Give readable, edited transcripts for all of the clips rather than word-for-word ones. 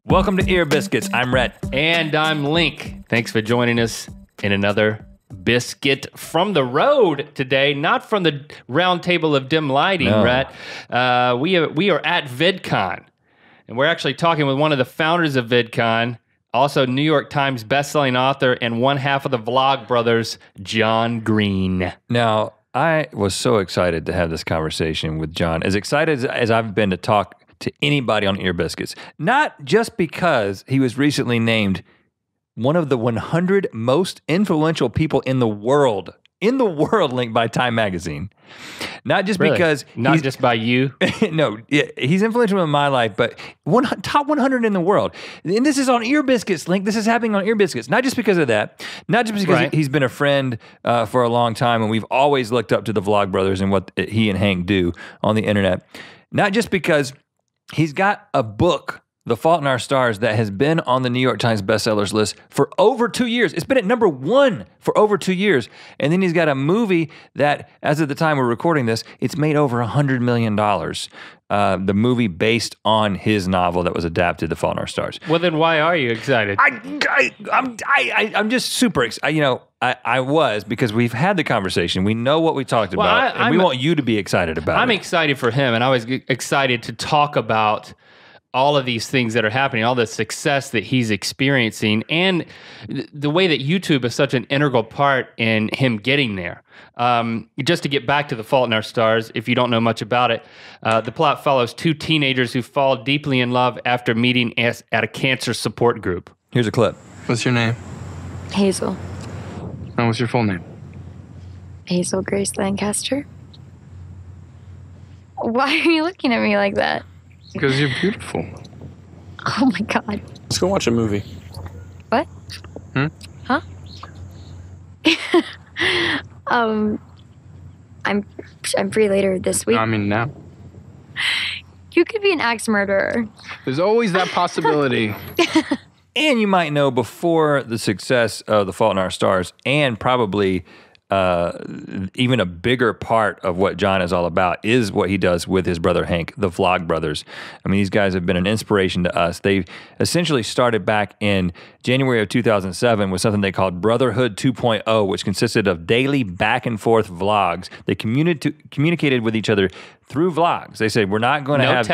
Welcome to Ear Biscuits. I'm Rhett. And I'm Link. Thanks for joining us in another biscuit from the road today, not from the round table of dim lighting, No. Rhett. We are at VidCon, and we're actually talking with one of the founders of VidCon, also New York Times bestselling author and one half of the Vlogbrothers, John Green. Now, I was so excited to have this conversation with John, as excited as I've been to talk to anybody on Ear Biscuits, not just because he was recently named one of the 100 most influential people in the world, linked by Time Magazine. Not just Really? because Not just by you. No, he's influential in my life, but top 100 in the world. And this is on Ear Biscuits, Link. This is happening on Ear Biscuits. Not just because of that, not just because Right. he's been a friend for a long time, and we've always looked up to the Vlogbrothers and what he and Hank do on the internet. Not just because he's got a book, The Fault in Our Stars, that has been on the New York Times bestsellers list for over 2 years. It's been at number 1 for over 2 years. And then he's got a movie that, as of the time we're recording this, it's made over $100 million. The movie based on his novel that was adapted, The Fault in Our Stars. Well, then why are you excited? I'm just super excited. I was, because we've had the conversation. We know what we talked about, and we want you to be excited about it. I'm excited for him, and I was excited to talk about all of these things that are happening, all the success that he's experiencing, and the way that YouTube is such an integral part in him getting there. Just to get back to The Fault in Our Stars, if you don't know much about it, the plot follows two teenagers who fall deeply in love after meeting at a cancer support group. Here's a clip. What's your name? Hazel. And what's your full name? Hazel Grace Lancaster. Why are you looking at me like that? Because you're beautiful. Oh my God. Let's go watch a movie. What? Huh? I'm free later this week. No, I mean now. You could be an axe murderer. There's always that possibility. And you might know, before the success of The Fault in Our Stars, and probably even a bigger part of what John is all about, is what he does with his brother Hank, the Vlogbrothers. I mean, these guys have been an inspiration to us. They essentially started back in January of 2007 with something they called Brotherhood 2.0, which consisted of daily back and forth vlogs. They communicated with each other through vlogs. They said, we're not going to have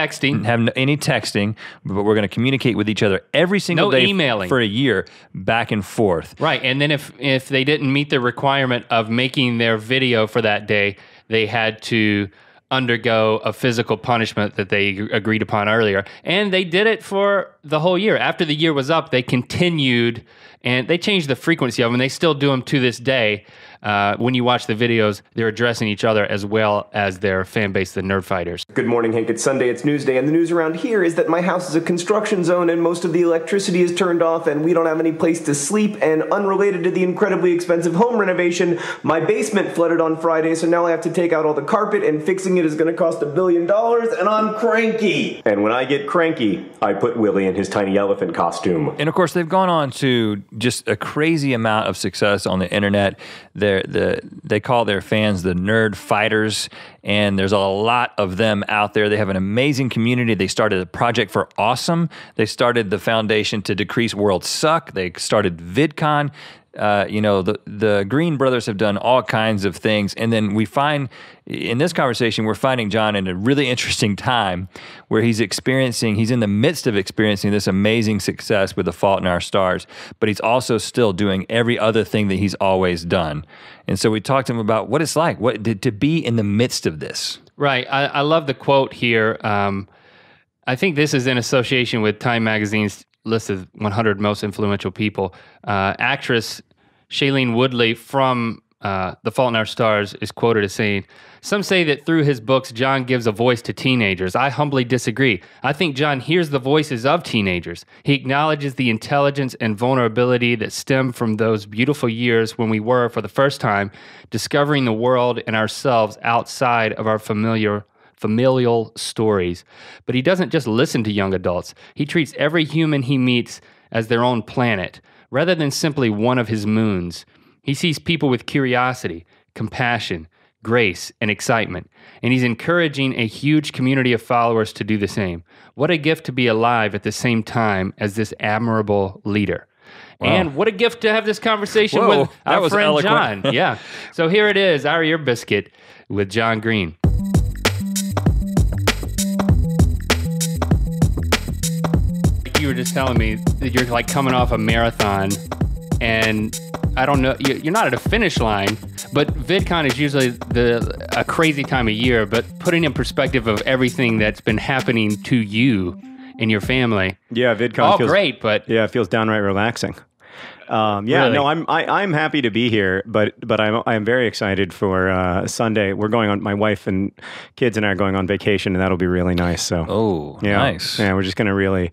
any texting, but we're going to communicate with each other every single day emailing for a year, back and forth. Right, and then if they didn't meet the requirement of making their video for that day, they had to undergo a physical punishment that they agreed upon earlier. And they did it for the whole year. After the year was up, they continued, and they changed the frequency of them, and they still do them to this day. When you watch the videos, they're addressing each other as well as their fan base, the Nerdfighters. Good morning, Hank. It's Sunday, it's Newsday, and the news around here is that my house is a construction zone and most of the electricity is turned off and we don't have any place to sleep, and unrelated to the incredibly expensive home renovation, my basement flooded on Friday, so now I have to take out all the carpet, and fixing it is going to cost $1 billion, and I'm cranky. And when I get cranky, I put Willie in his tiny elephant costume. And of course, they've gone on to just a crazy amount of success on the internet. They call their fans the Nerdfighters, and there's a lot of them out there. They have an amazing community. They started a project for Awesome. They started the foundation to decrease world suck. They started VidCon. The Green brothers have done all kinds of things. And then we find, in this conversation, we're finding John in a really interesting time where he's in the midst of experiencing this amazing success with The Fault in Our Stars, but he's also still doing every other thing that he's always done. And so we talked to him about what it's like, to be in the midst of this. Right. I love the quote here. I think this is in association with Time Magazine's list of 100 most influential people. Actress Shailene Woodley from The Fault in Our Stars is quoted as saying, "Some say that through his books, John gives a voice to teenagers. I humbly disagree. I think John hears the voices of teenagers. He acknowledges the intelligence and vulnerability that stem from those beautiful years when we were, for the first time, discovering the world and ourselves outside of our familial stories. But he doesn't just listen to young adults. He treats every human he meets as their own planet, rather than simply one of his moons. He sees people with curiosity, compassion, grace, and excitement. And he's encouraging a huge community of followers to do the same. What a gift to be alive at the same time as this admirable leader. Wow. And what a gift to have this conversation with our friend eloquent. John. Yeah. So here it is, our ear biscuit with John Green. You were just telling me that you're like coming off a marathon, and I don't know, you're not at a finish line, but VidCon is usually a crazy time of year, but putting in perspective of everything that's been happening to you and your family. Yeah, VidCon feels great, but yeah, it feels downright relaxing. Really? No, I'm happy to be here, but I'm very excited for Sunday. We're going on. My wife and kids and I are going on vacation, and that'll be really nice. So, nice. Yeah, we're just gonna really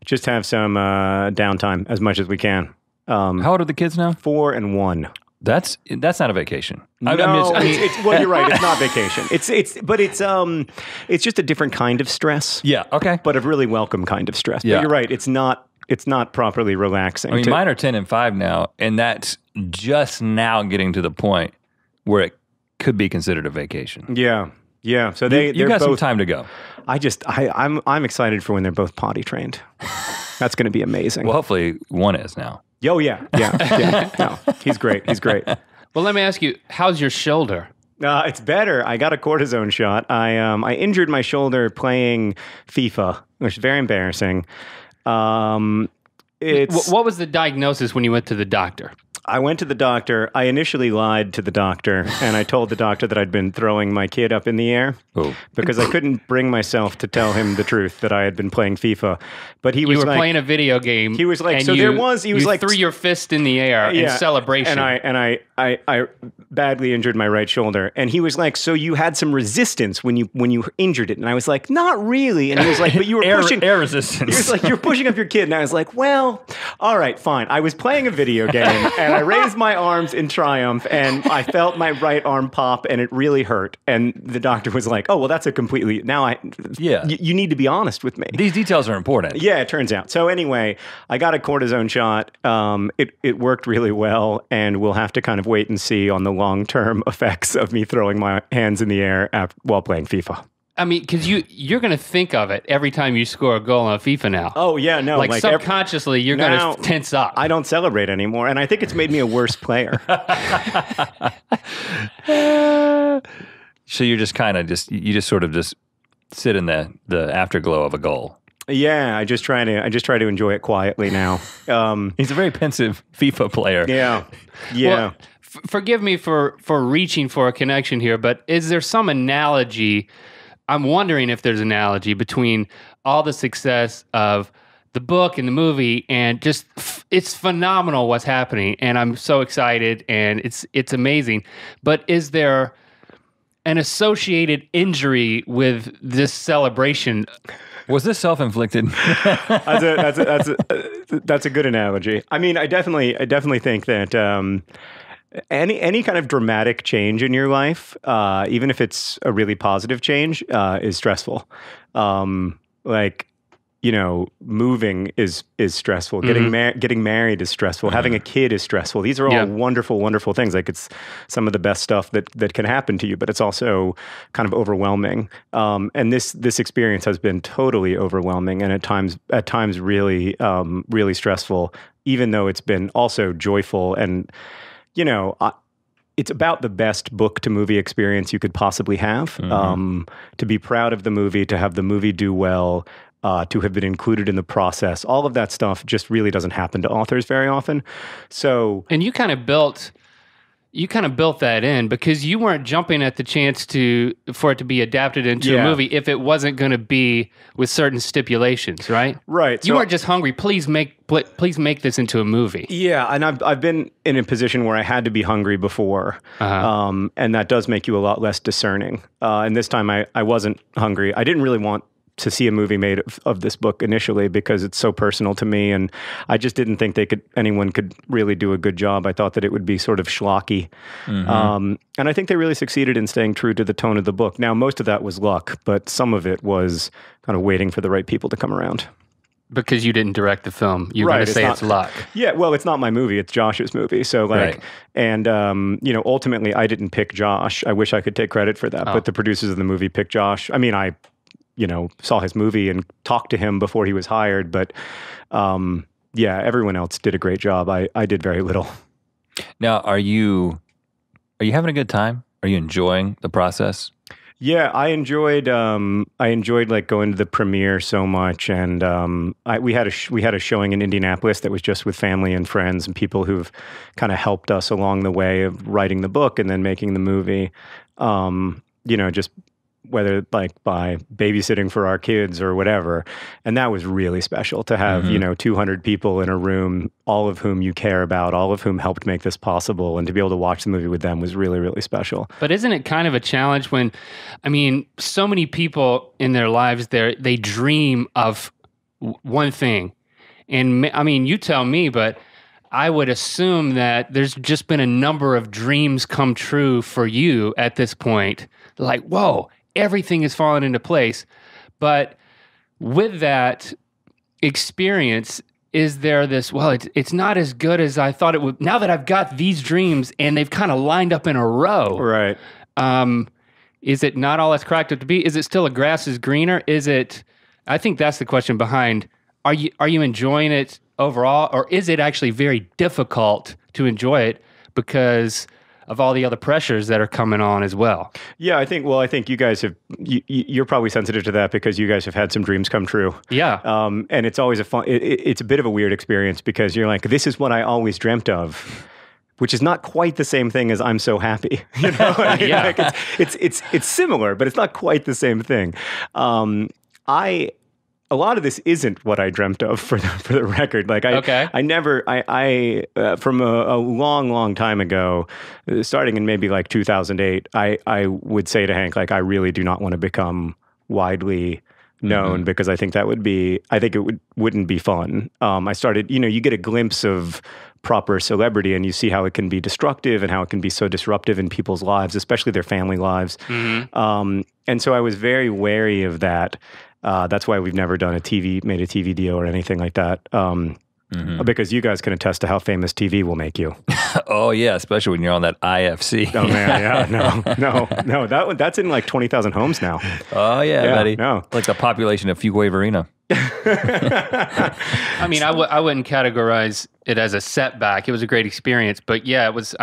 just have some downtime as much as we can. How old are the kids now? 4 and 1. That's not a vacation. No, well, you're right. It's not vacation. It's just a different kind of stress. Yeah. Okay. But a really welcome kind of stress. Yeah. But you're right. It's not properly relaxing. I mean, mine are 10 and 5 now, and that's just now getting to the point where it could be considered a vacation. Yeah. Yeah. So you got both, some time to go. I'm excited for when they're both potty trained. That's going to be amazing. Well, hopefully one is now. Oh yeah. No, he's great. Well, let me ask you, how's your shoulder? It's better. I got a cortisone shot. I injured my shoulder playing FIFA, which is very embarrassing. What was the diagnosis when you went to the doctor? I went to the doctor. I initially lied to the doctor, and I told the doctor that I'd been throwing my kid up in the air because I couldn't bring myself to tell him the truth that I had been playing FIFA. But he was like, playing a video game. He was like, and so you, there was. He was like, threw your fist in the air in celebration, and I badly injured my right shoulder. And he was like, so you had some resistance when you injured it, and I was like, not really. And he was like, but you were pushing air resistance. He was like, you're pushing up your kid, and I was like, well, all right, fine. I was playing a video game, and I raised my arms in triumph, and I felt my right arm pop, and it really hurt. And the doctor was like, oh, well, that's a completely, you need to be honest with me. These details are important. Yeah, it turns out. So anyway, I got a cortisone shot. It worked really well, and we'll have to kind of wait and see on the long-term effects of me throwing my hands in the air while playing FIFA. I mean, because you're going to think of it every time you score a goal on FIFA now. Oh, yeah, no. Like subconsciously, you're going to tense up. I don't celebrate anymore, and I think it's made me a worse player. So you're just kind of you just sort of just sit in the afterglow of a goal. Yeah, I just try to enjoy it quietly now. He's a very pensive FIFA player. Yeah. Well, forgive me for reaching for a connection here, but is there some analogy? I'm wondering if there's an analogy between all the success of the book and the movie, and just it's phenomenal what's happening, and I'm so excited, and it's amazing. But is there an associated injury with this celebration? Was this self-inflicted? That's a good analogy. I mean, I definitely think that any kind of dramatic change in your life, even if it's a really positive change, is stressful. Moving is stressful. Mm-hmm. Getting married is stressful. Mm-hmm. Having a kid is stressful. These are all wonderful, wonderful things. Like, it's some of the best stuff that can happen to you, but it's also kind of overwhelming. And this experience has been totally overwhelming, and at times really really stressful. Even though it's been also joyful, and it's about the best book to movie experience you could possibly have. Mm-hmm. To be proud of the movie, to have the movie do well. To have been included in the process, all of that stuff just really doesn't happen to authors very often. So, and you kind of built that in because you weren't jumping at the chance for it to be adapted into a movie if it wasn't going to be with certain stipulations, right? Right. You weren't just hungry. Please make this into a movie. Yeah, and I've been in a position where I had to be hungry before, and that does make you a lot less discerning. And this time I wasn't hungry. I didn't really want to see a movie made of this book initially because it's so personal to me, and I just didn't think anyone could really do a good job. I thought that it would be sort of schlocky. Mm-hmm. And I think they really succeeded in staying true to the tone of the book. Now, most of that was luck, but some of it was kind of waiting for the right people to come around. because you didn't direct the film, you're Right, going to say it's luck. Yeah, well, it's not my movie; it's Josh's movie. So, like, Right. and ultimately, I didn't pick Josh. I wish I could take credit for that, but the producers of the movie picked Josh. I mean, I saw his movie and talked to him before he was hired, but yeah, everyone else did a great job. I did very little. Now, are you having a good time? Are you enjoying the process? Yeah, I enjoyed like going to the premiere so much, and we had a showing in Indianapolis that was just with family and friends and people who've kind of helped us along the way of writing the book and then making the movie. Just whether like by babysitting for our kids or whatever, and that was really special to have 200 people in a room, all of whom you care about, all of whom helped make this possible, and to be able to watch the movie with them was really, really special. But isn't it kind of a challenge when, so many people in their lives they dream of one thing, and you tell me, but I would assume that there's just been a number of dreams come true for you at this point. Like, whoa, everything is falling into place. But with that experience, is there this, well, it's not as good as I thought it would, now that I've got these dreams and they've kind of lined up in a row. Right. Is it not all it's cracked up to be? Is it still a grass is greener? I think that's the question behind, are you enjoying it overall, or is it actually very difficult to enjoy it because of all the other pressures that are coming on as well? Yeah, I think you guys you're probably sensitive to that because you guys have had some dreams come true. Yeah. And it's always it's a bit of a weird experience because you're like, this is what I always dreamt of, which is not quite the same thing as I'm so happy. Yeah. Like it's similar, but it's not quite the same thing. A lot of this isn't what I dreamt of for the record. Like I never from a long time ago, starting in maybe like 2008, I would say to Hank, like, I really do not want to become widely known because I think wouldn't be fun. I started, you get a glimpse of proper celebrity and you see how it can be destructive and how it can be so disruptive in people's lives, especially their family lives. And so I was very wary of that. That's why we've never made a TV deal or anything like that. Because you guys can attest to how famous TV will make you. Oh yeah, especially when you're on that IFC. Oh man, yeah, no. That's in like 20,000 homes now. Oh yeah, buddy. No, like the population of Fuquay-Varina. I wouldn't categorize it as a setback. It was a great experience, but yeah, it was.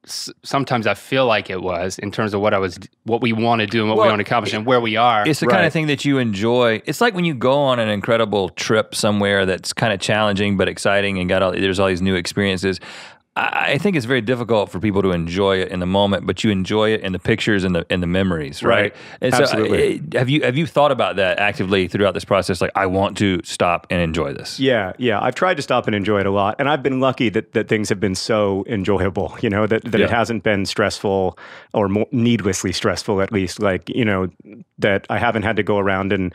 Sometimes I feel like it was in terms of what we want to do and what we want to accomplish and where we are. It's the kind of thing that you enjoy. It's like when you go on an incredible trip somewhere that's kind of challenging but exciting and there's all these new experiences. I think it's very difficult for people to enjoy it in the moment, but you enjoy it in the pictures and the memories, right? And absolutely. So, have you thought about that actively throughout this process? Like, I want to stop and enjoy this. Yeah. I've tried to stop and enjoy it a lot, and I've been lucky that things have been so enjoyable. That it hasn't been stressful or needlessly stressful, at least. Like, that I haven't had to go around and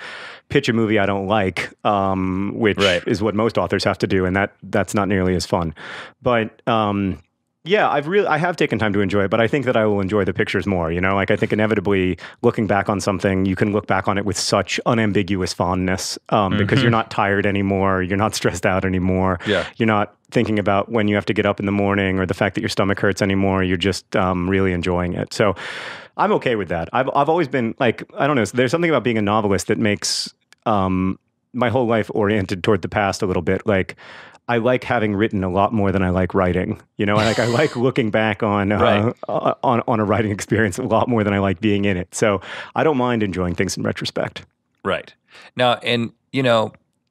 pitch a movie I don't like, which is what most authors have to do, and that's not nearly as fun. But I have taken time to enjoy it, but I think that I will enjoy the pictures more. Like, I think inevitably looking back on something, you can look back on it with such unambiguous fondness because you're not tired anymore, you're not stressed out anymore, you're not thinking about when you have to get up in the morning or the fact that your stomach hurts anymore. You're just really enjoying it. So I'm okay with that. I've always been like, I don't know, there's something about being a novelist that makes my whole life oriented toward the past a little bit. Like, I like having written a lot more than I like writing. I like looking back on a writing experience a lot more than I like being in it. So I don't mind enjoying things in retrospect. Right. Now, and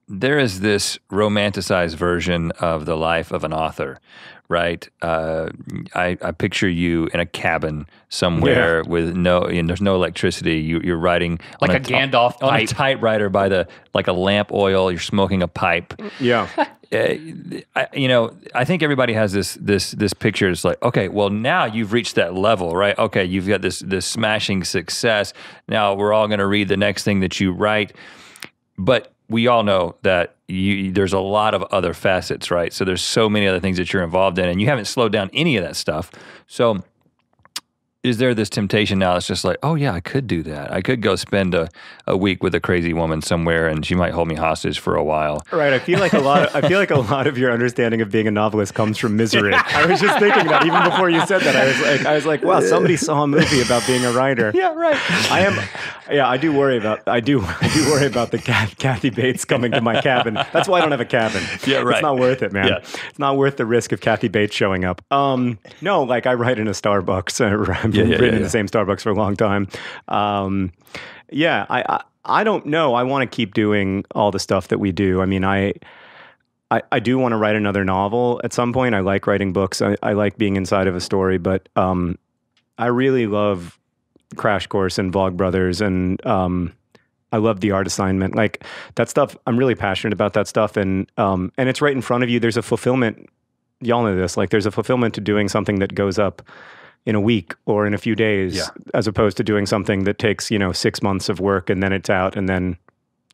there is this romanticized version of the life of an author, right? I picture you in a cabin somewhere with there's no electricity. You're writing like a Gandalf pipe. On a typewriter by like a lamp oil. You're smoking a pipe. Yeah. I think everybody has this picture. It's like, okay, well, now you've reached that level, right? Okay, you've got this smashing success. Now we're all going to read the next thing that you write. But we all know that there's a lot of other facets, right? So there's so many other things that you're involved in, and you haven't slowed down any of that stuff. So is there this temptation now? It's just like, oh yeah, I could do that. I could go spend a week with a crazy woman somewhere, and she might hold me hostage for a while. Right. I feel like a lot of your understanding of being a novelist comes from misery. I was just thinking that even before you said that. I was like, wow, somebody saw a movie about being a writer. Yeah, right. I do worry about the Kathy Bates coming to my cabin. That's why I don't have a cabin. Yeah, right. It's not worth it, man. Yeah. It's not worth the risk of Kathy Bates showing up. No, like I write in a Starbucks. I've written in the same Starbucks for a long time. I don't know. I want to keep doing all the stuff that we do. I mean, I do want to write another novel at some point. I like writing books. I like being inside of a story, but I really love Crash Course and Vlogbrothers, and I love the art assignment. Like that stuff, I'm really passionate about that stuff, and it's right in front of you. There's a fulfillment. Y'all know this. Like there's a fulfillment to doing something that goes up in a week or in a few days, as opposed to doing something that takes 6 months of work and then it's out, and then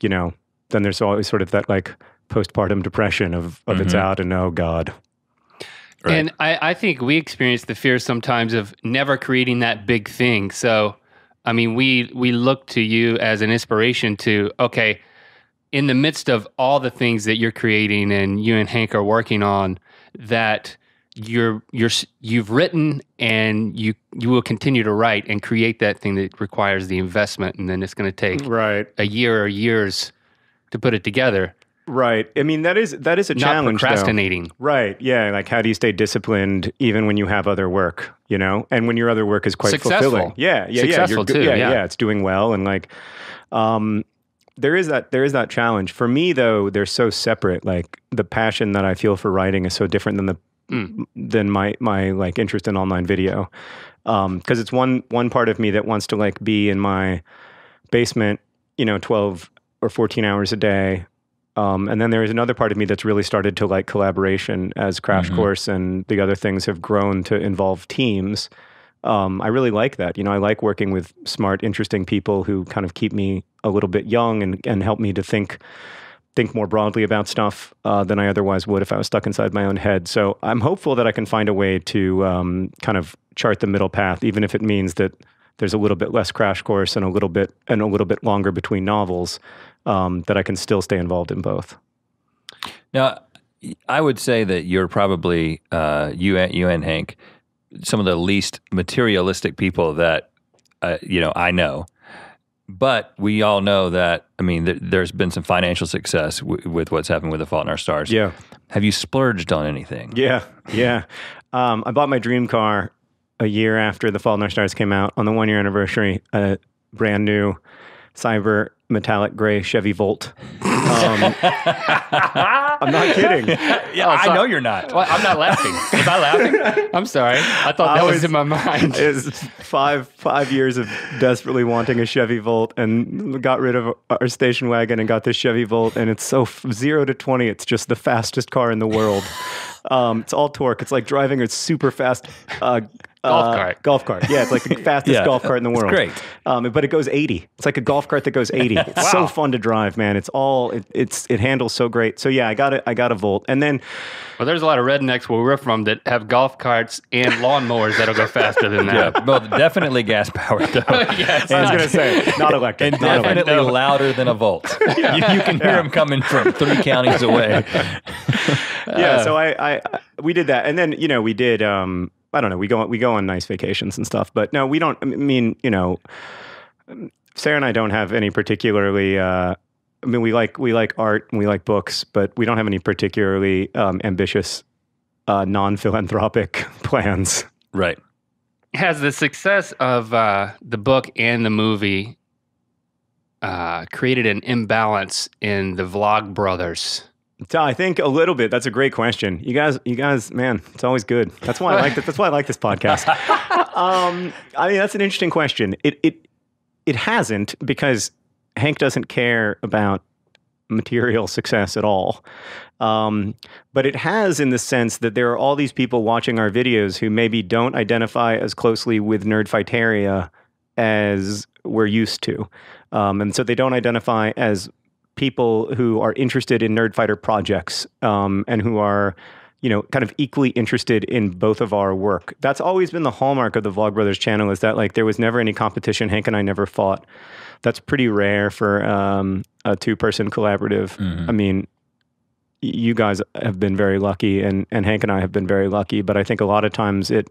then there's always sort of that like postpartum depression of it's out and oh God. Right. And I think we experience the fear sometimes of never creating that big thing. So, I mean, we look to you as an inspiration to, okay, in the midst of all the things that you're creating and you and Hank are working on, that you've written and you will continue to write and create that thing that requires the investment, and then it's going to take a year or years to put it together. Right. I mean, that is a challenge. Not procrastinating. Though. Right. Yeah. Like, how do you stay disciplined even when you have other work? And when your other work is quite fulfilling. Yeah. Successful too. Yeah. It's doing well, and like, there is that challenge for me though. They're so separate. Like the passion that I feel for writing is so different than my like interest in online video. Because it's one part of me that wants to like be in my basement, 12 or 14 hours a day. And then there is another part of me that's really started to like collaboration as Crash Course and the other things have grown to involve teams. I really like that. I like working with smart, interesting people who kind of keep me a little bit young and help me to think more broadly about stuff than I otherwise would if I was stuck inside my own head. So I'm hopeful that I can find a way to kind of chart the middle path, even if it means that there's a little bit less Crash Course and a little bit longer between novels, that I can still stay involved in both. Now, I would say that you're probably, you and Hank, some of the least materialistic people that, I know. But we all know that, I mean, there's been some financial success with what's happened with The Fault in Our Stars. Yeah. Have you splurged on anything? Yeah. I bought my dream car a year after The Fault in Our Stars came out on the 1-year anniversary, a brand new cyber metallic gray Chevy Volt. I'm not kidding. Yeah, I know you're not. Well, I'm not laughing. Was I laughing? I'm sorry. I thought that was in my mind. It was five years of desperately wanting a Chevy Volt, and got rid of our station wagon and got this Chevy Volt, and it's so 0 to 20. It's just the fastest car in the world. It's all torque. It's like driving a super fast golf cart. Yeah, it's like the fastest golf cart in the world. Great. But it goes 80. It's like a golf cart that goes 80. It's so fun to drive, man. It handles so great. So yeah, I got a Volt. And then there's a lot of rednecks where we're from that have golf carts and lawnmowers that'll go faster than that. Yeah, well, definitely gas powered though. Yes. I was going to say, not electric. And definitely louder than a Volt. You can hear them coming from 3 counties away. So we did that. And then, we did, I don't know, we go on nice vacations and stuff, but no, we don't, I mean, Sarah and I don't have any particularly, we like art and we like books, but we don't have any particularly ambitious, non-philanthropic plans. Right. Has the success of the book and the movie created an imbalance in the Vlogbrothers? I think a little bit. That's a great question. You guys, man, it's always good. That's why I like this. That's why I like this podcast. I mean, that's an interesting question. It hasn't, because Hank doesn't care about material success at all. But it has, in the sense that there are all these people watching our videos who maybe don't identify as closely with Nerdfighteria as we're used to. And so they don't identify as people who are interested in Nerdfighter projects, and who are, kind of equally interested in both of our work. That's always been the hallmark of the Vlogbrothers channel, is that like there was never any competition. Hank and I never fought. That's pretty rare for a two-person collaborative. I mean, you guys have been very lucky, and Hank and I have been very lucky, but I think a lot of times it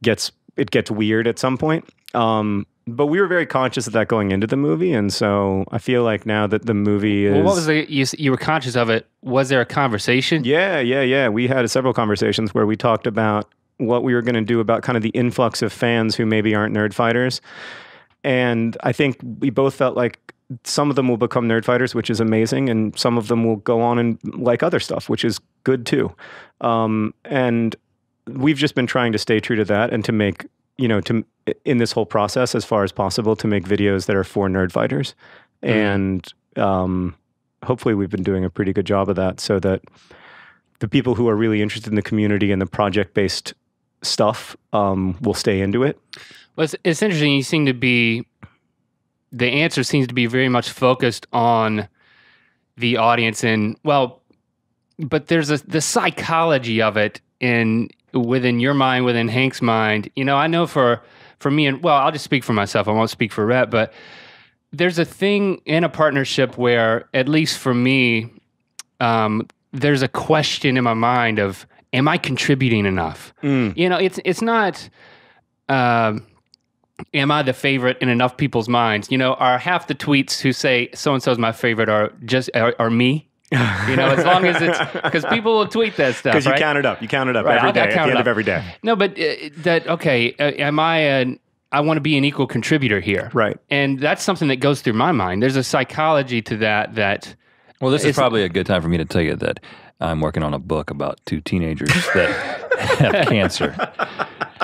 gets weird at some point. But we were very conscious of that going into the movie, and so I feel like now that the movie is... Well, what was you were conscious of it. Was there a conversation? Yeah. We had several conversations where we talked about what we were going to do about kind of the influx of fans who maybe aren't nerd fighters. And I think we both felt like some of them will become nerd fighters, which is amazing, and some of them will go on and like other stuff, which is good too. And we've just been trying to stay true to that and to make... in this whole process, as far as possible, to make videos that are for nerd fighters. And hopefully we've been doing a pretty good job of that, so that the people who are really interested in the community and the project-based stuff will stay into it. Well, it's interesting. The answer seems to be very much focused on the audience, but there's the psychology of it within your mind, within Hank's mind. I know for me, and I'll just speak for myself. I won't speak for Rhett, but there's a thing in a partnership where, at least for me, there's a question in my mind of, am I contributing enough? It's not, am I the favorite in enough people's minds? Are half the tweets who say so-and-so's my favorite are me? As long as it's, because people will tweet that stuff, because you right? count it up Right, every day, at the end of every day. No, but am I want to be an equal contributor here, right? And that's something that goes through my mind. There's a psychology to that. Well, this is probably a good time for me to tell you that I'm working on a book about two teenagers that have cancer.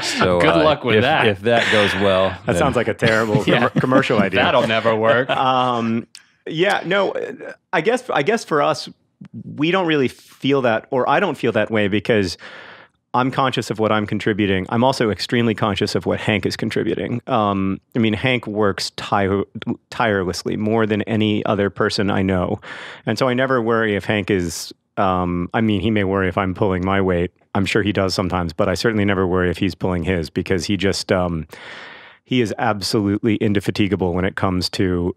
So good luck with that. If that goes well, that sounds like a terrible commercial idea. That'll never work. I guess for us, we don't really feel that, or I don't feel that way, because I'm conscious of what I'm contributing. I'm also extremely conscious of what Hank is contributing. Hank works tirelessly, more than any other person I know. And so I never worry if Hank is, he may worry if I'm pulling my weight. I'm sure he does sometimes, but I certainly never worry if he's pulling his, because he just, he is absolutely indefatigable when it comes to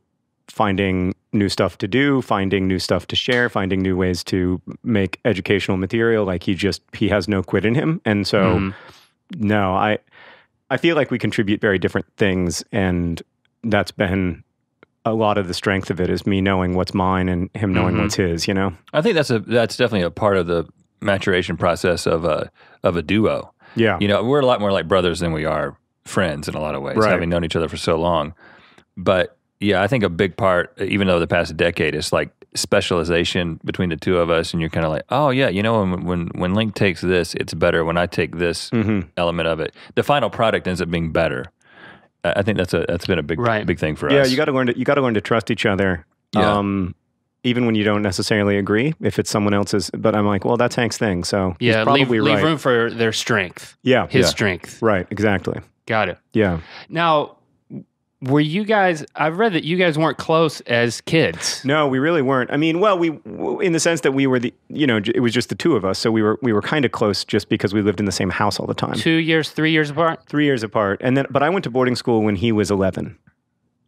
finding new stuff to do, finding new stuff to share, finding new ways to make educational material. Like he has no quit in him. And so, no, I feel like we contribute very different things, and that's been a lot of the strength of it, is me knowing what's mine and him knowing what's his, I think that's definitely a part of the maturation process of a duo. Yeah. We're a lot more like brothers than we are friends in a lot of ways, having known each other for so long. But yeah, I think a big part, even though the past decade, is like specialization between the two of us, and you're kind of like, oh yeah, when Link takes this, it's better. When I take this element of it, the final product ends up being better. I think that's been a big thing for us. Yeah, you got to learn to trust each other. Yeah. Even when you don't necessarily agree, if it's someone else's. But I'm like, well, that's Hank's thing, so he's probably leave room for their strength. Yeah, his strength. Right, exactly. Got it. Yeah. Now, were you guys? I've read that you guys weren't close as kids. No, we really weren't. We in the sense that we were it was just the two of us, so we were kind of close just because we lived in the same house all the time. 2 years, 3 years apart. 3 years apart, but I went to boarding school when he was 11.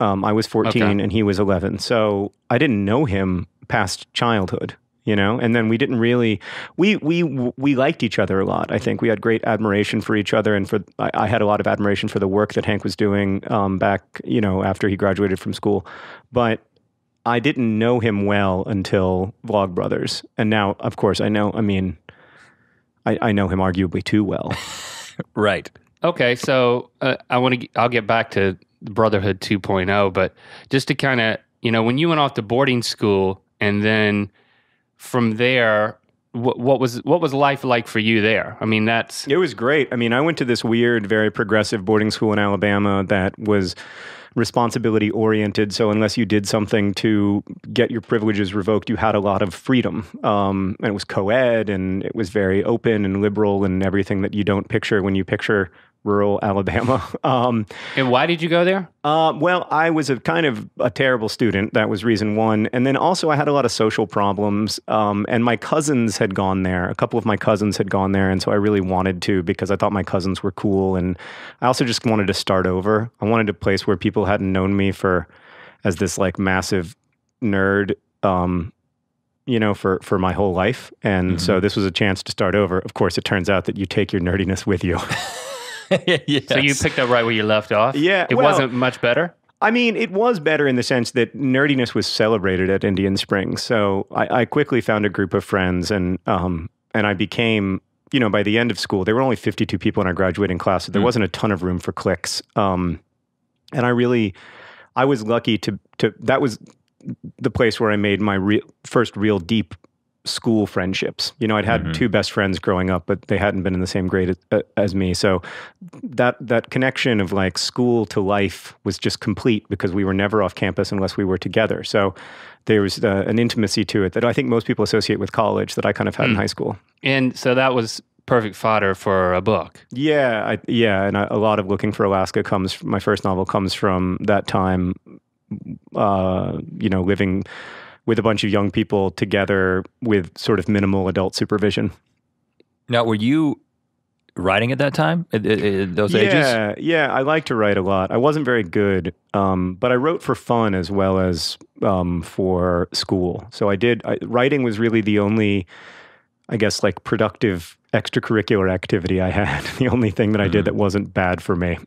I was 14 and he was 11, so I didn't know him past childhood. And then we didn't really, we liked each other a lot. I think we had great admiration for each other, and I had a lot of admiration for the work that Hank was doing back, after he graduated from school. But I didn't know him well until Vlogbrothers. And now, of course, I know him arguably too well. Right. Okay, so I'll get back to Brotherhood 2.0, but just to kind of, when you went off to boarding school, and then from there, what was life like for you there? It was great. I went to this weird, very progressive boarding school in Alabama that was responsibility oriented. So unless you did something to get your privileges revoked, you had a lot of freedom. And it was co-ed, and it was very open and liberal, and everything that you don't picture when you picture rural Alabama. And why did you go there? Well, I was a kind of a terrible student. That was reason one. And then also I had a lot of social problems. And my cousins had gone there. A couple of my cousins had gone there. And so I really wanted to because I thought my cousins were cool. And I also just wanted to start over. I wanted a place where people hadn't known me as this like massive nerd, for my whole life. And so this was a chance to start over. Of course, it turns out that you take your nerdiness with you. Yes. So you picked up right where you left off? Yeah. It wasn't much better? I mean, it was better in the sense that nerdiness was celebrated at Indian Springs. So I quickly found a group of friends and I became, by the end of school, there were only 52 people in our graduating class. So there wasn't a ton of room for cliques. And I was lucky to that was the place where I made my first real deep school friendships. I'd had two best friends growing up, but they hadn't been in the same grade as me. So that connection of like school to life was just complete because we were never off campus unless we were together. So there was an intimacy to it that I think most people associate with college that I kind of had in high school. And so that was perfect fodder for a book. Yeah. And a lot of Looking for Alaska my first novel comes from that time, living with a bunch of young people together with sort of minimal adult supervision. Now, were you writing at that time, at those ages? Yeah, I like to write a lot. I wasn't very good, but I wrote for fun as well as for school. So writing was really the only, I guess, like productive extracurricular activity I had. The only thing that I did that wasn't bad for me.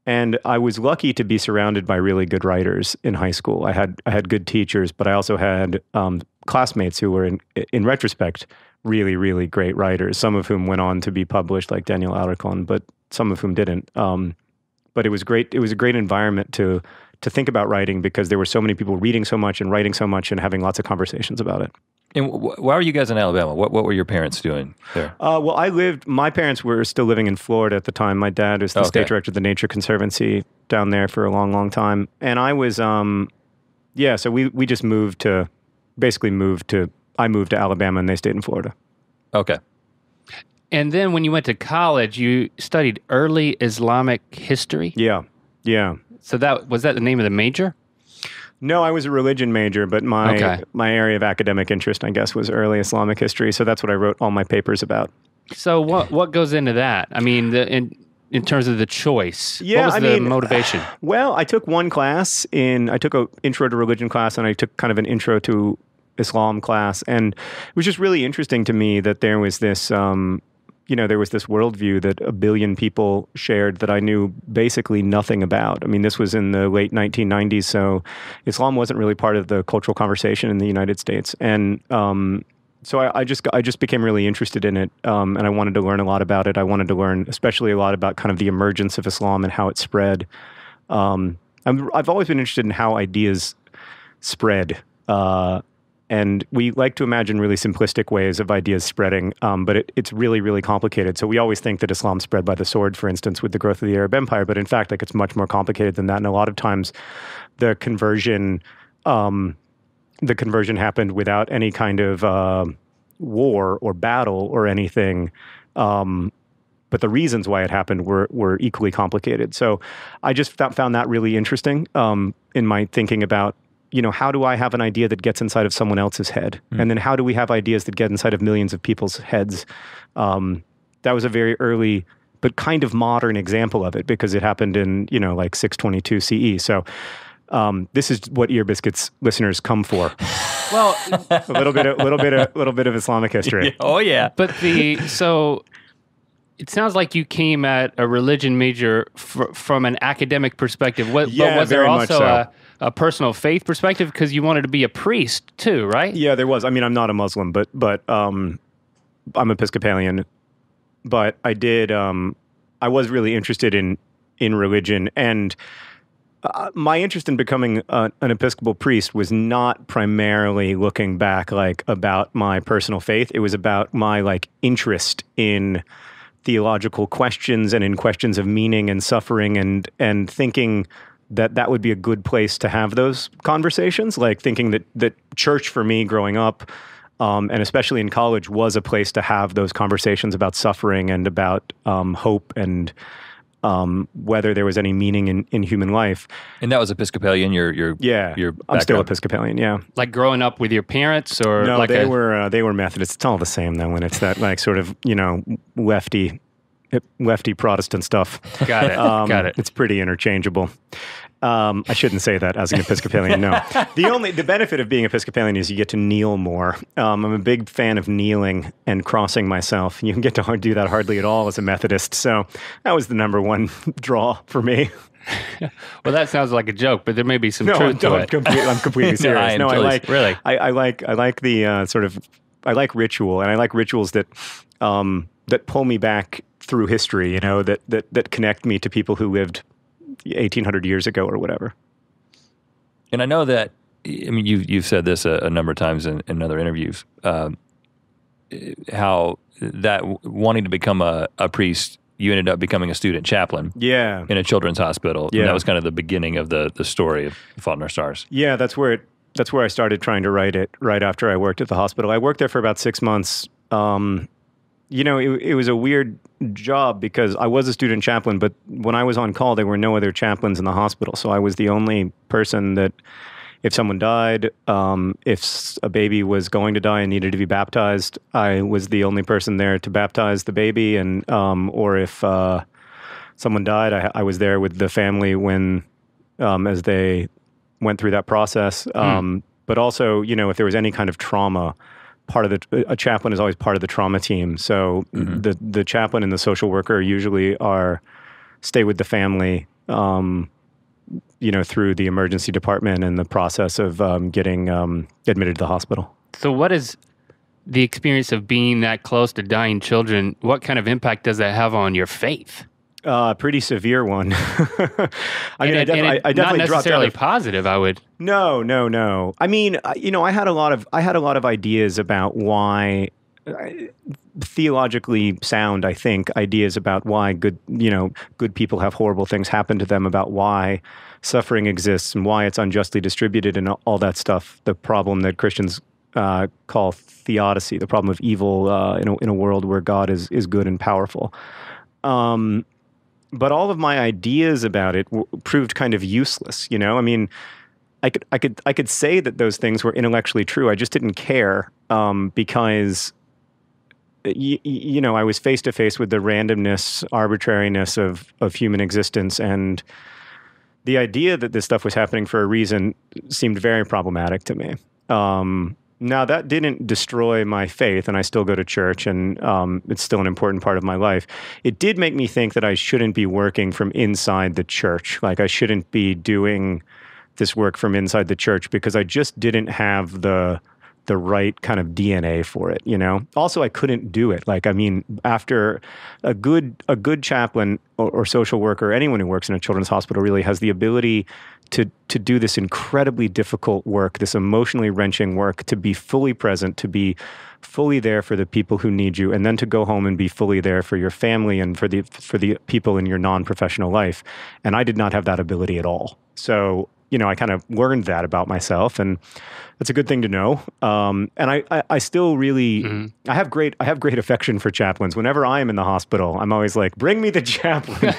And I was lucky to be surrounded by really good writers in high school. I had good teachers, but I also had classmates who were, in retrospect, really, really great writers. Some of whom went on to be published, like Daniel Alarcon, but some of whom didn't. But it was great. It was a great environment to think about writing because there were so many people reading so much and writing so much and having lots of conversations about it. And why were you guys in Alabama? What were your parents doing there? Well, my parents were still living in Florida at the time. My dad was the state director of the Nature Conservancy down there for a long, long time. And I was, so we just I moved to Alabama and they stayed in Florida. Okay. And then when you went to college, you studied early Islamic history? Yeah. So was that the name of the major? No, I was a religion major, but my area of academic interest, I guess, was early Islamic history. So that's what I wrote all my papers about. So what goes into that? I mean, in terms of the choice, what was the motivation? Well, I took one class I took an intro to religion class, and I took kind of an intro to Islam class, and it was just really interesting to me that there was this worldview that 1 billion people shared that I knew basically nothing about. I mean, this was in the late 1990s, so Islam wasn't really part of the cultural conversation in the United States. And so I just became really interested in it, and I wanted to learn a lot about it. I wanted to learn especially a lot about kind of the emergence of Islam and how it spread. I've always been interested in how ideas spread. And we like to imagine really simplistic ways of ideas spreading, but it's really, really complicated. So we always think that Islam spread by the sword, for instance, with the growth of the Arab Empire. But in fact, it's much more complicated than that. And a lot of times the conversion happened without any kind of war or battle or anything. But the reasons why it happened were equally complicated. So I just found that really interesting in my thinking about, how do I have an idea that gets inside of someone else's head? And then how do we have ideas that get inside of millions of people's heads? That was a very early but kind of modern example of it because it happened in, 622 CE. So this is what Ear Biscuits listeners come for. Well, a little bit of Islamic history. Oh yeah. But so it sounds like you came at a religion major from an academic perspective. But was there also a personal faith perspective because you wanted to be a priest too, right? Yeah, there was. I mean, I'm not a Muslim, but I'm Episcopalian. But I did. I was really interested in religion, and my interest in becoming an Episcopal priest was not primarily looking back about my personal faith. It was about my interest in theological questions and in questions of meaning and suffering and thinking that would be a good place to have those conversations, thinking that church for me growing up and especially in college, was a place to have those conversations about suffering and about hope and whether there was any meaning in human life. And that was Episcopalian. Your I'm still background? Episcopalian. Yeah. Like growing up with your parents, or No, like they were Methodists. It's all the same though when it's that like sort of lefty Protestant stuff. Got it. Got it. It's pretty interchangeable. I shouldn't say that as an Episcopalian. No, the benefit of being Episcopalian is you get to kneel more. I'm a big fan of kneeling and crossing myself. You can get to do that hardly at all as a Methodist. So that was the number one draw for me. Well, that sounds like a joke, but there may be some truth to it. I'm completely serious. No, really. I like the I like ritual, and I like rituals that pull me back through history. That connect me to people who lived 1,800 years ago or whatever. And I know that, I mean, you've said this a number of times in other interviews, how that wanting to become a priest, you ended up becoming a student chaplain in a children's hospital. Yeah. And that was kind of the beginning of the story of Fault in Our Stars. Yeah, that's where I started trying to write it, right after I worked at the hospital. I worked there for about 6 months. It was a weird job because I was a student chaplain, but when I was on call, there were no other chaplains in the hospital. So I was the only person that, if someone died, if a baby was going to die and needed to be baptized, I was the only person there to baptize the baby. And or if someone died, I was there with the family when as they went through that process. But also, if there was any kind of trauma, a chaplain is always part of the trauma team. So the chaplain and the social worker usually stay with the family, through the emergency department and the process of getting admitted to the hospital. So what is the experience of being that close to dying children? What kind of impact does that have on your faith? Pretty severe one. I definitely not necessarily dropped out positive. I would. No. I mean, I had a lot of ideas about why, theologically sound, I think, ideas about why good people have horrible things happen to them, about why suffering exists and why it's unjustly distributed and all that stuff. The problem that Christians call theodicy, the problem of evil in a world where God is good and powerful. But all of my ideas about it proved kind of useless. I mean, I could say that those things were intellectually true. I just didn't care because, I was face to face with the randomness, arbitrariness of human existence, and the idea that this stuff was happening for a reason seemed very problematic to me. Now, that didn't destroy my faith, and I still go to church, and it's still an important part of my life. It did make me think that I shouldn't be working from inside the church. Like, I shouldn't be doing this work from inside the church because I just didn't have the right kind of DNA for it, Also, I couldn't do it. Like, I mean, after a good chaplain or social worker, anyone who works in a children's hospital really has the ability to do this incredibly difficult work, this emotionally wrenching work, to be fully present, to be fully there for the people who need you, and then to go home and be fully there for your family and for the people in your non-professional life. And I did not have that ability at all. So, I kind of learned that about myself, and that's a good thing to know. And I still really, I have great affection for chaplains. Whenever I am in the hospital, I'm always like, bring me the chaplain.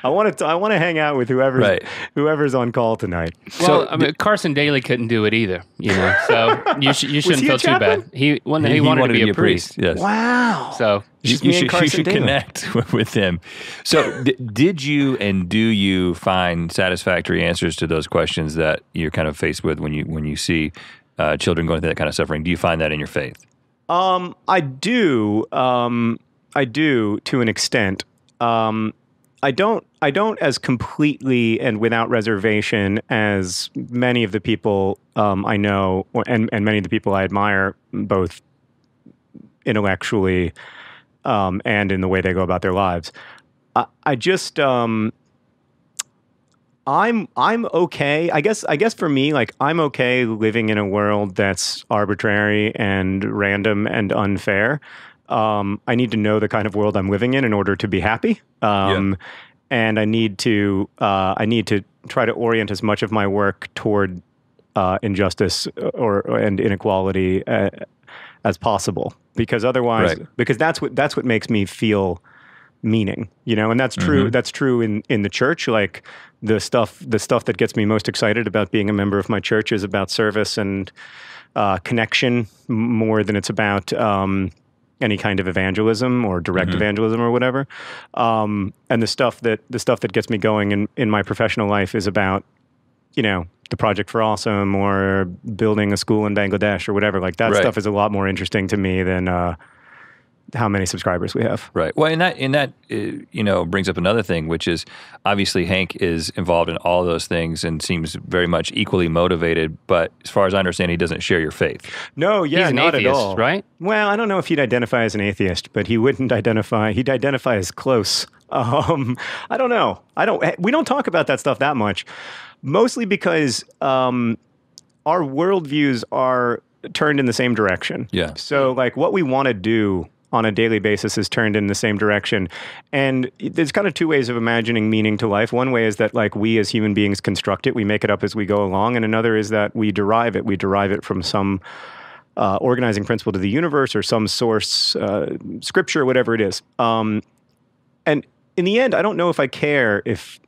I want to hang out with whoever's on call tonight. Well, I mean, Carson Daly couldn't do it either, So you shouldn't feel too bad. He wanted to be a priest. Yes. Wow. So you should connect with him. So did you and do you find satisfactory answers to those questions that you're kind of faced with when you see children going through that kind of suffering? Do you find that in your faith? I do. I do to an extent. I don't as completely and without reservation as many of the people I know and many of the people I admire, both intellectually and in the way they go about their lives. I just I'm okay. I guess for me, like, I'm okay living in a world that's arbitrary and random and unfair. I need to know the kind of world I'm living in order to be happy. And I need to try to orient as much of my work toward injustice and inequality as possible, because otherwise, because that's what makes me feel meaning, and that's true. That's true in the church. Like the stuff that gets me most excited about being a member of my church is about service and connection more than it's about any kind of evangelism or direct evangelism or whatever. And the stuff that gets me going in my professional life is about, the Project for Awesome or building a school in Bangladesh or whatever. Like that stuff is a lot more interesting to me than how many subscribers we have. Right. Well, and that brings up another thing, which is obviously Hank is involved in all those things and seems very much equally motivated. But as far as I understand, he doesn't share your faith. No, He's an atheist, at all. Right? Well, I don't know if he'd identify as an atheist, but he wouldn't identify. He'd identify as close. I don't know. We don't talk about that stuff that much, mostly because our worldviews are turned in the same direction. Yeah. So, like, what we want to do on a daily basis is turned in the same direction. And there's kind of two ways of imagining meaning to life. One way is that, like, we as human beings construct it. We make it up as we go along. And another is that we derive it. We derive it from some organizing principle to the universe or some source, scripture, whatever it is. And in the end, I don't know if I care if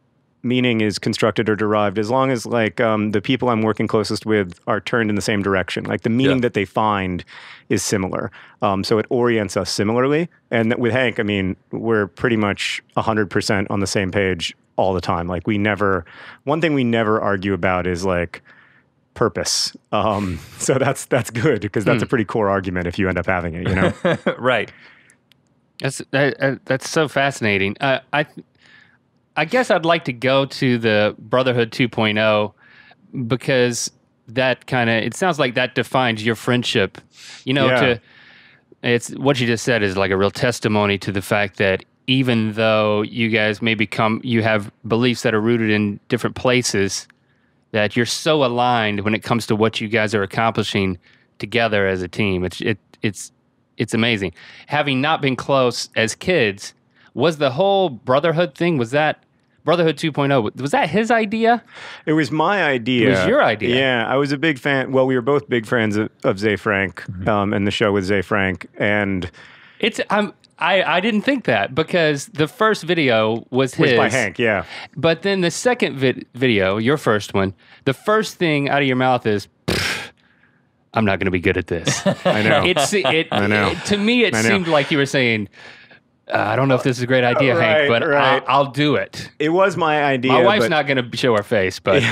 meaning is constructed or derived, as long as, like, the people I'm working closest with are turned in the same direction. Like, the meaning that they find is similar. So it orients us similarly. And with Hank, I mean, we're pretty much 100% on the same page all the time. Like, one thing we never argue about is, like, purpose. So that's good, because that's a pretty core argument if you end up having it, Right. That's so fascinating. I guess I'd like to go to the Brotherhood 2.0, because that it sounds like that defines your friendship. It's what you just said is like a real testimony to the fact that even though you guys you have beliefs that are rooted in different places, that you're so aligned when it comes to what you guys are accomplishing together as a team. It's amazing. Having not been close as kids, was the whole Brotherhood thing, was that Brotherhood 2.0, was that his idea? It was my idea. It was your idea. Yeah, I was a big fan. Well, we were both big fans of Zay Frank, and the show with Zay Frank. And I didn't think that, because the first video was his. Was by Hank, yeah. But then the second video, your first one, the first thing out of your mouth is, I'm not going to be good at this. I know. I know. To me, it seemed like you were saying, I don't know if this is a great idea, Hank, but I'll do it. It was my idea. My wife's not going to show her face, but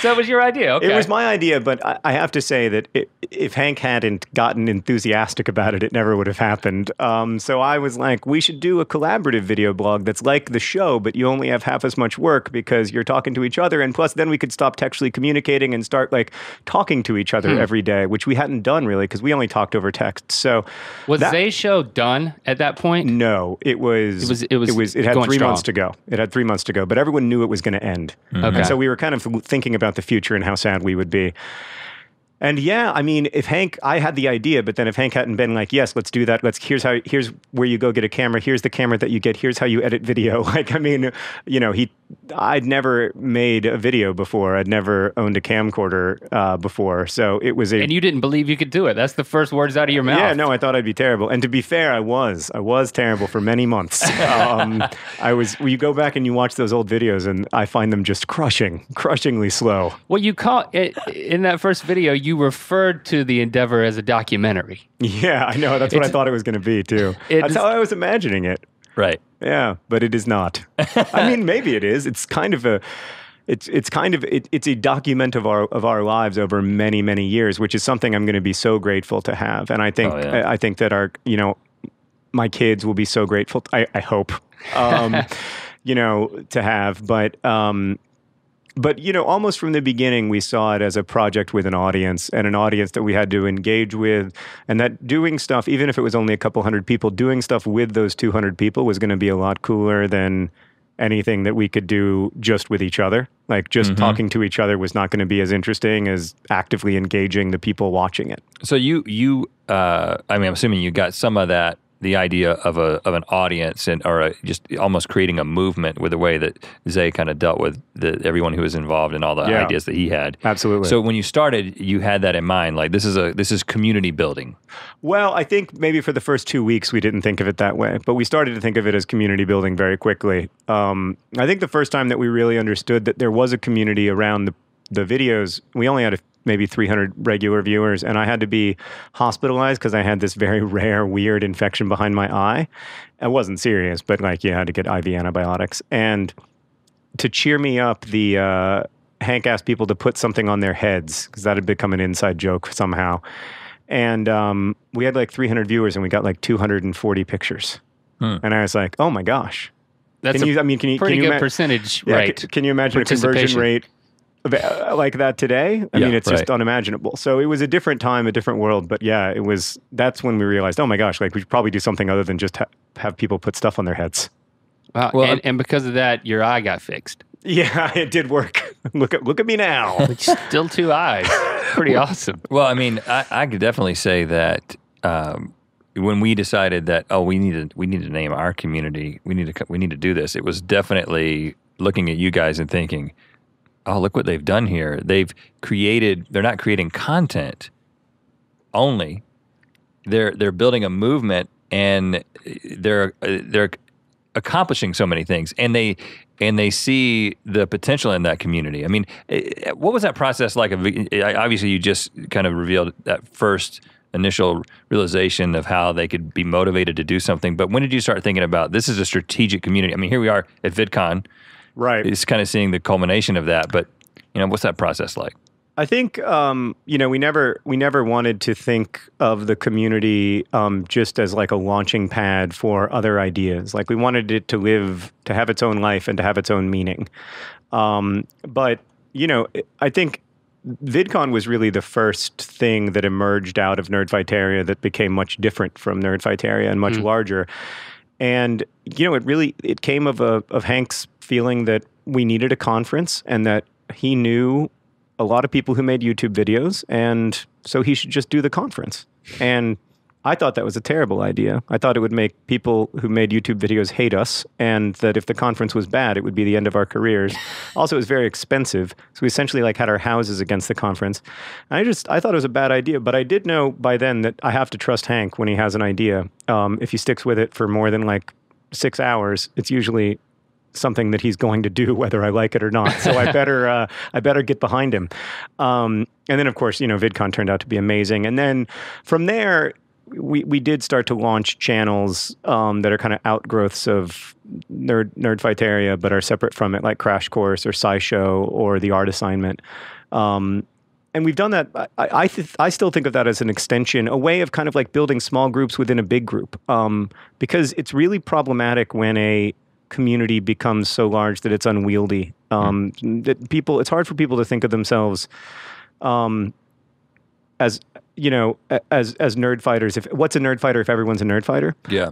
so it was your idea. Okay. It was my idea, but I have to say that if Hank hadn't gotten enthusiastic about it, it never would have happened. So I was like, we should do a collaborative video blog that's like the show, but you only have half as much work because you're talking to each other, and plus then we could stop textually communicating and start, like, talking to each other every day, which we hadn't done really, because we only talked over text. So was Zay's show done at that point? No, it had 3 months to go. It had 3 months to go, but everyone knew it was going to end. Okay. And so we were kind of thinking about the future and how sad we would be. And yeah, I mean, I had the idea, but then if Hank hadn't been like, yes, let's do that. Here's where you go get a camera. Here's the camera that you get. Here's how you edit video. Like, I mean, I'd never made a video before. I'd never owned a camcorder before. So it was And you didn't believe you could do it. That's the first words out of your mouth. Yeah, no, I thought I'd be terrible. And to be fair, I was terrible for many months. You go back and you watch those old videos, and I find them just crushingly slow. Well, you call it, in that first video, you referred to the endeavor as a documentary. Yeah, I know. That's what I thought it was going to be, too. That's how I was imagining it. Right. Yeah, but it is not. I mean, maybe it is. It's kind of it's a document of our lives over many, many years, which is something I'm going to be so grateful to have. And I think I think that my kids will be so grateful. I hope to have, But, almost from the beginning, we saw it as a project with an audience, and an audience that we had to engage with, and that doing stuff, even if it was only a couple hundred people, doing stuff with those 200 people was going to be a lot cooler than anything that we could do just with each other. Like, just talking to each other was not going to be as interesting as actively engaging the people watching it. So I'm assuming you got some of that the idea of an audience and or just almost creating a movement with the way that Zay kind of dealt with everyone who was involved and all the ideas that he had. Absolutely. So when you started, you had that in mind, like this is community building. Well, I think maybe for the first 2 weeks we didn't think of it that way, but we started to think of it as community building very quickly. I think the first time that we really understood that there was a community around the videos, we only had maybe 300 regular viewers, and I had to be hospitalized because I had this very rare, weird infection behind my eye. It wasn't serious, but like, I had to get IV antibiotics. And to cheer me up, Hank asked people to put something on their heads because that had become an inside joke somehow. And we had like 300 viewers, and we got like 240 pictures. And I was like, oh my gosh. That's pretty good percentage rate. Can you imagine a conversion rate like that today? I mean, it's just unimaginable. So it was a different time, a different world. But yeah, that's when we realized, oh my gosh, like we should probably do something other than just have people put stuff on their heads. Well, and because of that, your eye got fixed. Yeah, it did work. Look at me now. Still 2 eyes. Pretty awesome. Well, I mean, I could definitely say that when we decided that, we need to name our community, we need to do this. It was definitely looking at you guys and thinking, oh, look what they've done here. They're not creating content only. They're building a movement, and they're accomplishing so many things, and they see the potential in that community. I mean, what was that process like? Obviously, you just kind of revealed that first initial realization of how they could be motivated to do something, but when did you start thinking about this is a strategic community? I mean, here we are at VidCon. Right. It's kind of seeing the culmination of that, but what's that process like? I think we never wanted to think of the community just as like a launching pad for other ideas. Like we wanted it to have its own life and to have its own meaning. But I think VidCon was really the first thing that emerged out of Nerdfighteria that became much different from Nerdfighteria and much larger. And it came of Hank's feeling that we needed a conference and that he knew a lot of people who made YouTube videos, and so he should just do the conference. And I thought that was a terrible idea. I thought it would make people who made YouTube videos hate us, and that if the conference was bad, it would be the end of our careers. Also, it was very expensive, so we essentially like had our houses against the conference. I thought it was a bad idea, but I did know by then that I have to trust Hank when he has an idea. If he sticks with it for more than like 6 hours, it's usually something that he's going to do whether I like it or not. So I better get behind him. And then of course, VidCon turned out to be amazing. And then from there, we did start to launch channels that are kind of outgrowths of Nerdfighteria, but are separate from it, like Crash Course or SciShow or The Art Assignment. And we've done that. I still think of that as an extension, a way of kind of like building small groups within a big group, because it's really problematic when a community becomes so large that it's unwieldy. It's hard for people to think of themselves as nerd fighters. What's a nerd fighter if everyone's a nerd fighter? Yeah.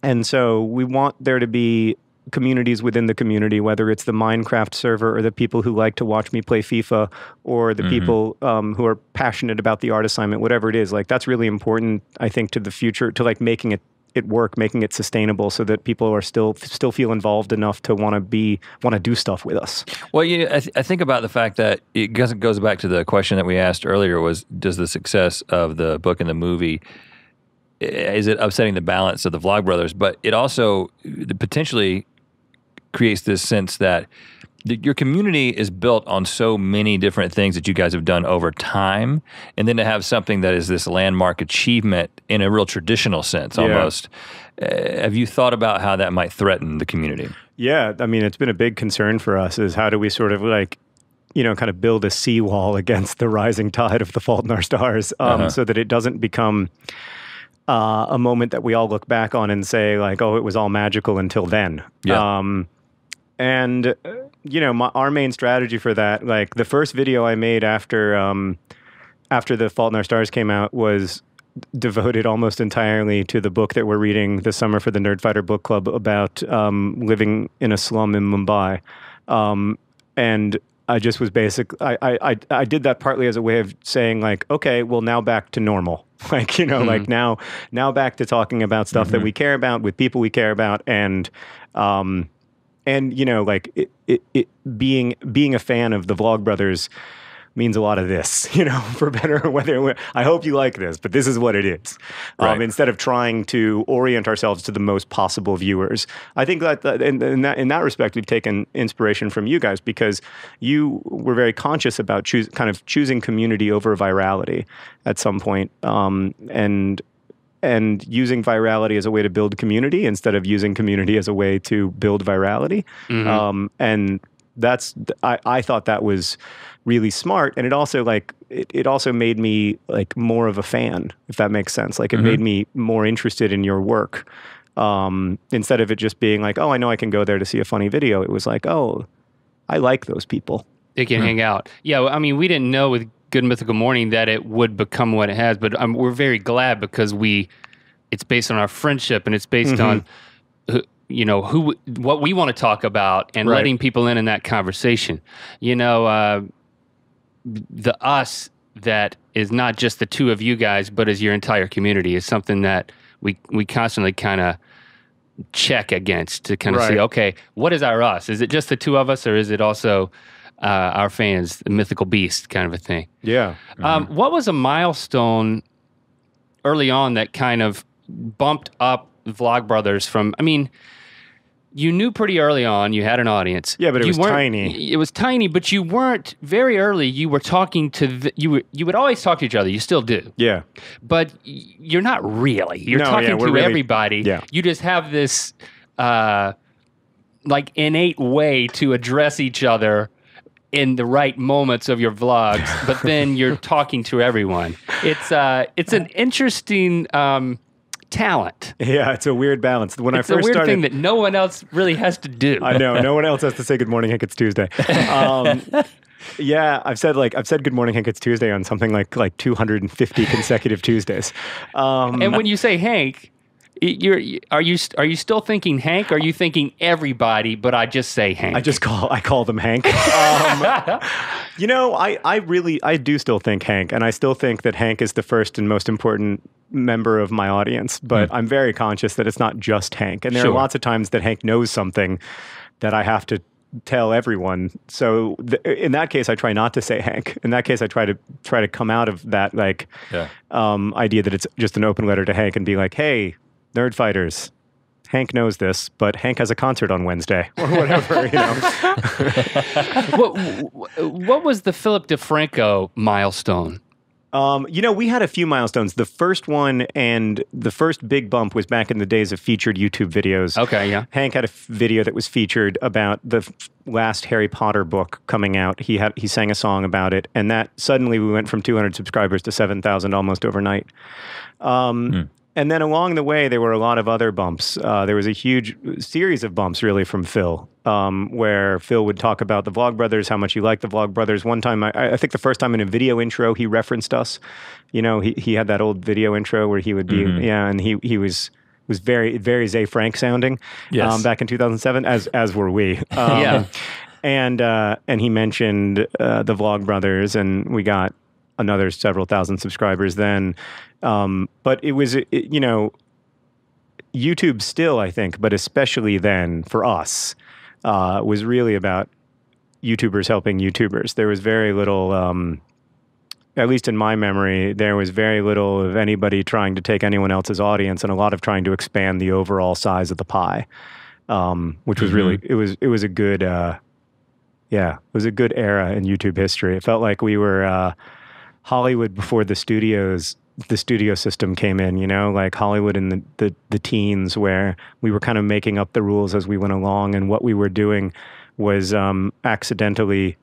And so we want there to be communities within the community, whether it's the Minecraft server or the people who like to watch me play FIFA or the people who are passionate about the art assignment, whatever it is. Like that's really important, I think, to the future, to like making it work, making it sustainable so that people are still feel involved enough to want to do stuff with us. Well, I think about the fact that it goes back to the question that we asked earlier was, does the success of the book and the movie, is it upsetting the balance of the Vlogbrothers? But it also potentially creates this sense that your community is built on so many different things that you guys have done over time, and then to have something that is this landmark achievement in a real traditional sense almost. Have you thought about how that might threaten the community? Yeah, I mean, it's been a big concern for us is how do we sort of like, kind of build a seawall against the rising tide of The Fault in Our Stars so that it doesn't become a moment that we all look back on and say like, oh, it was all magical until then. Yeah. And our main strategy for that, like the first video I made after The Fault in Our Stars came out was devoted almost entirely to the book that we're reading this summer for the Nerdfighter Book Club about living in a slum in Mumbai. And I just was I did that partly as a way of saying like, okay, well now back to normal. Like, like now back to talking about stuff that we care about with people we care about. And like being a fan of the Vlogbrothers means a lot of this, for better or whether. I hope you like this, but this is what it is. Right. Instead of trying to orient ourselves to the most possible viewers, I think that in that respect, we've taken inspiration from you guys because you were very conscious about choosing community over virality at some point, and using virality as a way to build community instead of using community as a way to build virality. And I thought that was really smart, and it also it also made me like more of a fan, if that makes sense. Like it made me more interested in your work, instead of it just being like, oh, I know I can go there to see a funny video. It was like, oh, I like those people. They can hang out. Yeah, well, I mean, we didn't know with Good Mythical Morning that it would become what it has, but we're very glad because it's based on our friendship, and it's based on what we want to talk about, and letting people in that conversation. The us that is not just the two of you guys, but is your entire community is something that we constantly kind of check against to kind of see, okay, what is our us? Is it just the two of us, or is it also our fans, the mythical beast kind of a thing? Yeah. What was a milestone early on that kind of bumped up Vlogbrothers from, I mean, you knew pretty early on you had an audience. Yeah, but it was tiny. It was tiny, but you weren't very early. You were talking to you would always talk to each other. You still do. Yeah. But you're not really. You're talking to everybody. Yeah. You just have this like innate way to address each other in the right moments of your vlogs, but then you're talking to everyone. It's an interesting talent. Yeah, it's a weird balance. When it's I first a weird started, thing that no one else really has to do. I know no one else has to say good morning, Hank. It's Tuesday. Yeah, I've said good morning, Hank. It's Tuesday on something like 250 consecutive Tuesdays. And when you say Hank, are you still thinking Hank? Or are you thinking everybody? But I just say Hank. I call them Hank. I do still think Hank, and I still think that Hank is the first and most important member of my audience. But I'm very conscious that it's not just Hank, and there are lots of times that Hank knows something that I have to tell everyone. So in that case, I try not to say Hank. In that case, I try to come out of that idea that it's just an open letter to Hank and be like, hey, Nerdfighters, Hank knows this, but Hank has a concert on Wednesday or whatever, What was the Philip DeFranco milestone? We had a few milestones. The first one and the first big bump was back in the days of featured YouTube videos. Okay, yeah. Hank had a video that was featured about the last Harry Potter book coming out. He sang a song about it, and that suddenly we went from 200 subscribers to 7,000 almost overnight. And then along the way, there were a lot of other bumps. There was a huge series of bumps, really, from Phil, where Phil would talk about the Vlogbrothers, how much he liked the Vlogbrothers. One time, I think the first time in a video intro, he referenced us. He had that old video intro where he would be, and he was very, very Zay Frank sounding back in 2007, as were we. And he mentioned the Vlogbrothers, and we got another several thousand subscribers then. But it was, YouTube still, I think, but especially then for us, was really about YouTubers helping YouTubers. There was very little, at least in my memory, there was very little of anybody trying to take anyone else's audience and a lot of trying to expand the overall size of the pie, which was really, it was a good, it was a good era in YouTube history. It felt like we were Hollywood before the studio system came in, like Hollywood in the teens, where we were kind of making up the rules as we went along, and what we were doing was accidentally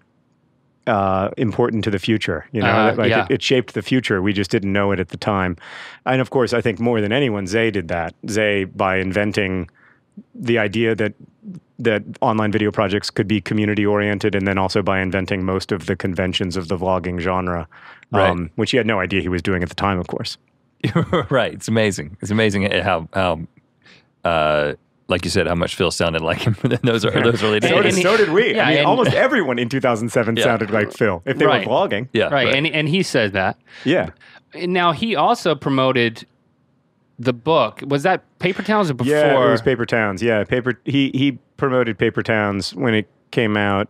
important to the future. It shaped the future. We just didn't know it at the time. And of course, I think more than anyone, Zay did that. Zay, by inventing the idea that online video projects could be community oriented, and then also by inventing most of the conventions of the vlogging genre, which he had no idea he was doing at the time, of course. Right. It's amazing. It's amazing how like you said, how much Phil sounded like him in those early days. So did we. Yeah, I mean, and- almost everyone in 2007 sounded like Phil if they Right. were vlogging. Yeah, Right. And he said that. Yeah. Now, he also promoted the book. Was that Paper Towns or before? Yeah, it was Paper Towns. Yeah, He promoted Paper Towns when it came out.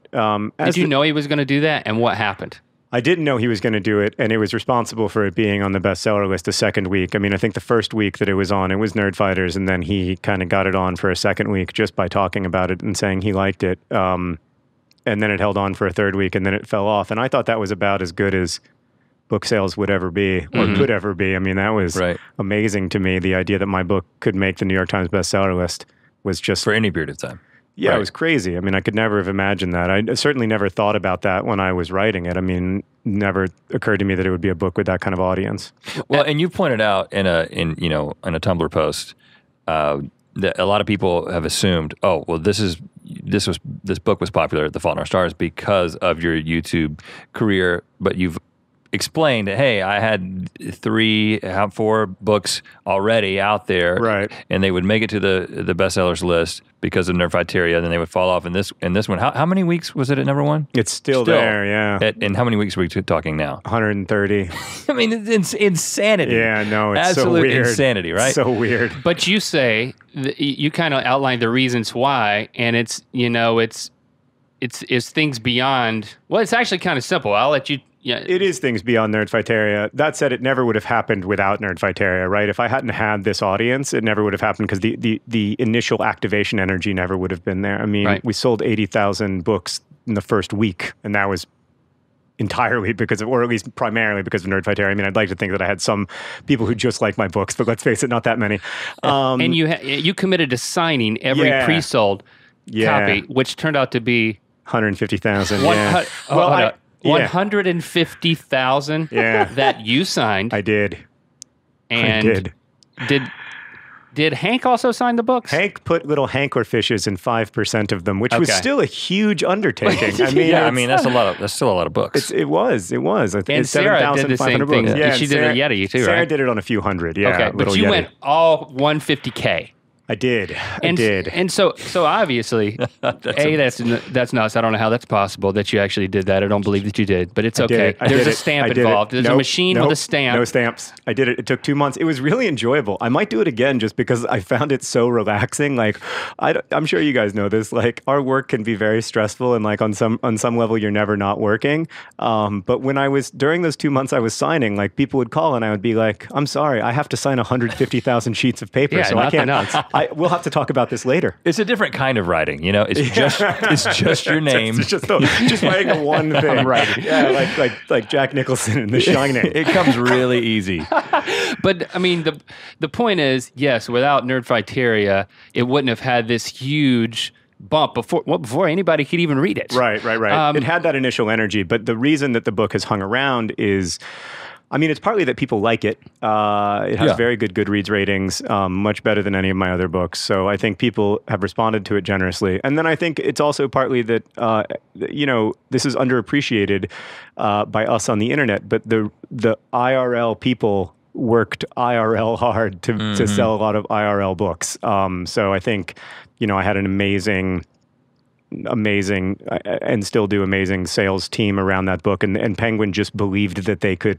Did you know he was going to do that? And what happened? I didn't know he was going to do it, and it was responsible for it being on the bestseller list the second week. I mean, I think the first week that it was on, it was Nerdfighters, and then he kind of got it on for a second week just by talking about it and saying he liked it. And then it held on for a third week, and then it fell off. And I thought that was about as good as book sales would ever be or could ever be. I mean, that was amazing to me. The idea that my book could make the New York Times bestseller list was just... For any period of time. Yeah, It was crazy. I mean, I could never have imagined that. I certainly never thought about that when I was writing it. I mean, never occurred to me that it would be a book with that kind of audience. Well, and you pointed out in a Tumblr post that a lot of people have assumed, oh, well, this book was popular at The Fault in Our Stars because of your YouTube career, but you've explained that, hey, I had 4 books already out there, Right. and they would make it to the bestsellers list because of Nerdfighteria, then they would fall off in this one. How many weeks was it at number 1? It's still there, yeah. And how many weeks are we talking now? 130. I mean, it's insanity. Yeah, no, it's absolute so weird. Insanity, right? So weird. But you say, you kind of outlined the reasons why, and it's things beyond, well, it's actually kind of simple. I'll let you... Yeah. It is things beyond Nerdfighteria. That said, it never would have happened without Nerdfighteria, right? If I hadn't had this audience, it never would have happened because the initial activation energy never would have been there. I mean, we sold 80,000 books in the first week, and that was entirely because of, or at least primarily because of Nerdfighteria. I mean, I'd like to think that I had some people who just like my books, but let's face it, not that many. And you committed to signing every pre-sold copy, which turned out to be 150,000. Yeah. Well, 150,000 that you signed. I did. And I did. Did Hank also sign the books? Hank put little Hankerfishes in 5% of them, which was still a huge undertaking. I mean, that's still a lot of books. It was. I think and it's Sarah did the same thing. books. Yeah, she did a Yeti too, right? Sarah did it on a few hundred. Yeah. Okay, but you went all 150K. I did. And so obviously, that's nuts. I don't know how that's possible that you actually did that. I don't believe that you did, but it's okay. There's a stamp involved. There's a machine with a stamp. No stamps. I did it. It took 2 months. It was really enjoyable. I might do it again just because I found it so relaxing. Like, I'm sure you guys know this. Like, our work can be very stressful, and like on some level, you're never not working. But when during those 2 months I was signing, like people would call and I would be like, I'm sorry, I have to sign 150,000 sheets of paper, so I can't. We'll have to talk about this later. It's a different kind of writing, It's just your name. It's just writing the one thing, right? Yeah, like Jack Nicholson in The Shining. It comes really easy. But I mean, the point is, yes, without Nerdfighteria, it wouldn't have had this huge bump before anybody could even read it. Right. It had that initial energy, but the reason that the book has hung around is, I mean, it's partly that people like it. It has very good Goodreads ratings, much better than any of my other books. So I think people have responded to it generously. And then I think it's also partly that, this is underappreciated by us on the internet, but the IRL people worked IRL hard to sell a lot of IRL books. So I think, I had an amazing and still do amazing sales team around that book. And Penguin just believed that they could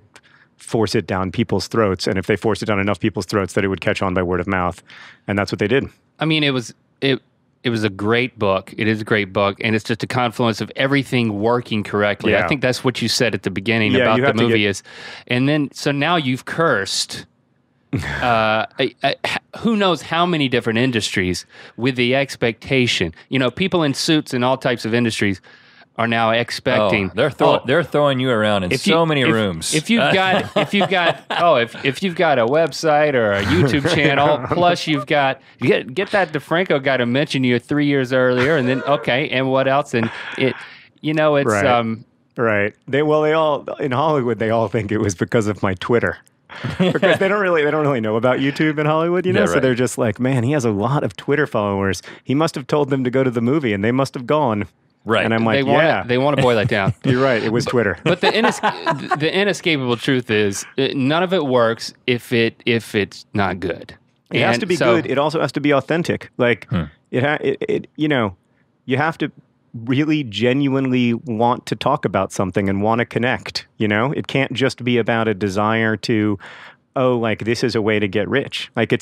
force it down people's throats, and if they forced it down enough people's throats, that it would catch on by word of mouth, and that's what they did. I mean, it was a great book. It is a great book, and it's just a confluence of everything working correctly. Yeah. I think that's what you said at the beginning about the movie and then so now you've cursed. Who knows how many different industries with the expectation. People in suits in all types of industries are now expecting. They're throwing you around in so many rooms. If you've got a website or a YouTube channel, plus you get that DeFranco guy to mention you 3 years earlier, and then and what else? And it's right. They all in Hollywood. They all think it was because of my Twitter. Because they don't really know about YouTube in Hollywood, So they're just like, man, he has a lot of Twitter followers. He must have told them to go to the movie, and they must have gone. Right. And I'm like, they want to boil that down. You're right. It was Twitter. But the inescapable truth is none of it works if it's not good. It has to be good. It also has to be authentic. Like you know, you have to really genuinely want to talk about something and want to connect. You know, it can't just be about a desire to, oh, like this is a way to get rich. Like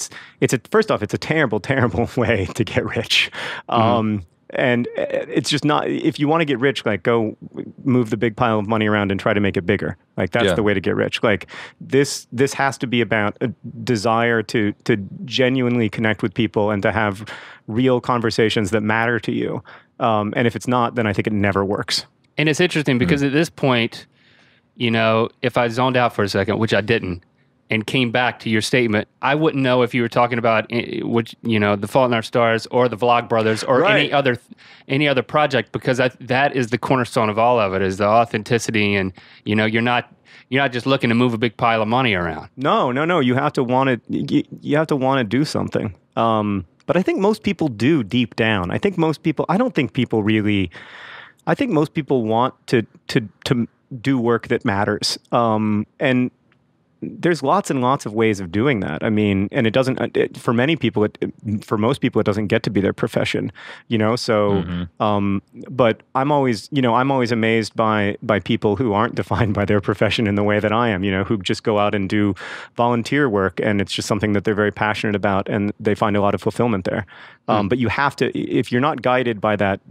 first off, it's a terrible, terrible way to get rich. And it's just not, if you want to get rich, like go move the big pile of money around and try to make it bigger. Like that's the way to get rich. Like this has to be about a desire to genuinely connect with people and to have real conversations that matter to you. And if it's not, then I think it never works. And it's interesting because at this point, you know, if I zoned out for a second, which I didn't, and came back to your statement, I wouldn't know if you were talking about which, you know, The Fault in Our Stars or the Vlogbrothers or any other project, because that is the cornerstone of all of it, is the authenticity, and you know, you're not just looking to move a big pile of money around. No. You have to want to. You have to want to do something. But I think most people do deep down. I think most people. I don't think people really. I think most people want to do work that matters. And there's lots and lots of ways of doing that. I mean, and it doesn't, for many people, for most people, it doesn't get to be their profession, you know? So, but I'm always amazed by people who aren't defined by their profession in the way that I am, you know, who just go out and do volunteer work, and it's just something that they're very passionate about, and they find a lot of fulfillment there. But you have to, if you're not guided by that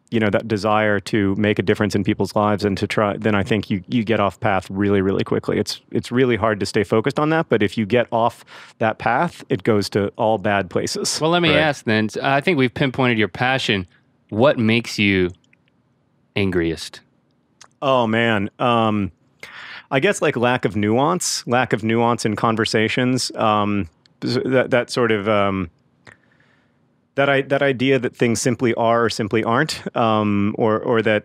you know, that desire to make a difference in people's lives and to try, then I think you get off path really, really quickly. It's really hard to stay focused on that, but if you get off that path, it goes to all bad places. Well, let me ask then, I think we've pinpointed your passion. What makes you angriest? Oh, man. I guess like lack of nuance in conversations. That sort of... That idea that things simply are or simply aren't, or that,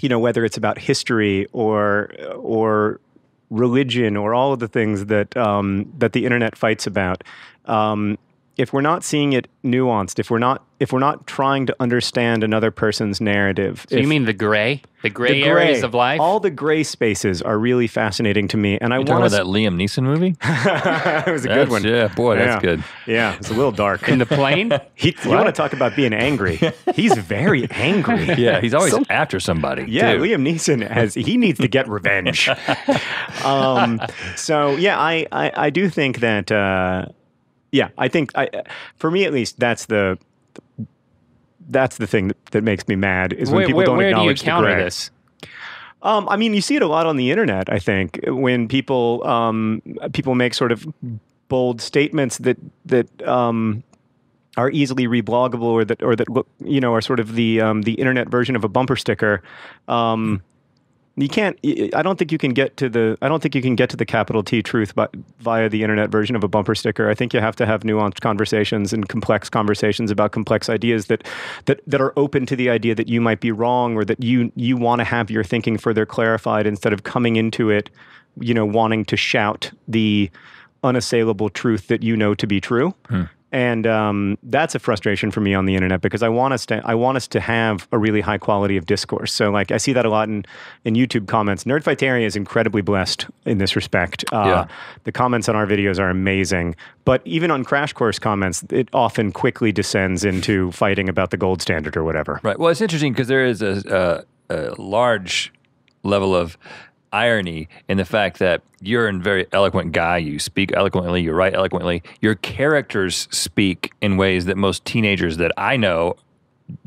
you know, whether it's about history or religion or all of the things that that the internet fights about, if we're not seeing it nuanced, if we're not trying to understand another person's narrative. So you mean the gray areas of life? All the gray spaces are really fascinating to me, and I want to. Talking about that Liam Neeson movie? It was a good one. Yeah, boy, that's good. Yeah, it's a little dark. In the plane? You want to talk about being angry? He's very angry. Yeah, he's always after somebody. Yeah, too. Liam Neeson he needs to get revenge. So yeah, I do think that. Yeah, I think for me at least, that's the thing that makes me mad is when people don't acknowledge the gray. Where do you counter this? I mean, you see it a lot on the internet. I think when people make sort of bold statements that are easily rebloggable or that look, you know, are sort of the internet version of a bumper sticker. You can't. I don't think you can get to the capital T truth via the internet version of a bumper sticker. I think you have to have nuanced conversations and complex conversations about complex ideas that are open to the idea that you might be wrong, or that you want to have your thinking further clarified instead of coming into it, you know, wanting to shout the unassailable truth that you know to be true. And that's a frustration for me on the internet, because I want us to have a really high quality of discourse. So like I see that a lot in YouTube comments. Nerdfighteria is incredibly blessed in this respect. The comments on our videos are amazing, but even on Crash Course comments, it often quickly descends into fighting about the gold standard or whatever. Right. Well, it's interesting because there is a large level of irony in the fact that you're a very eloquent guy. You speak eloquently. You write eloquently. Your characters speak in ways that most teenagers that I know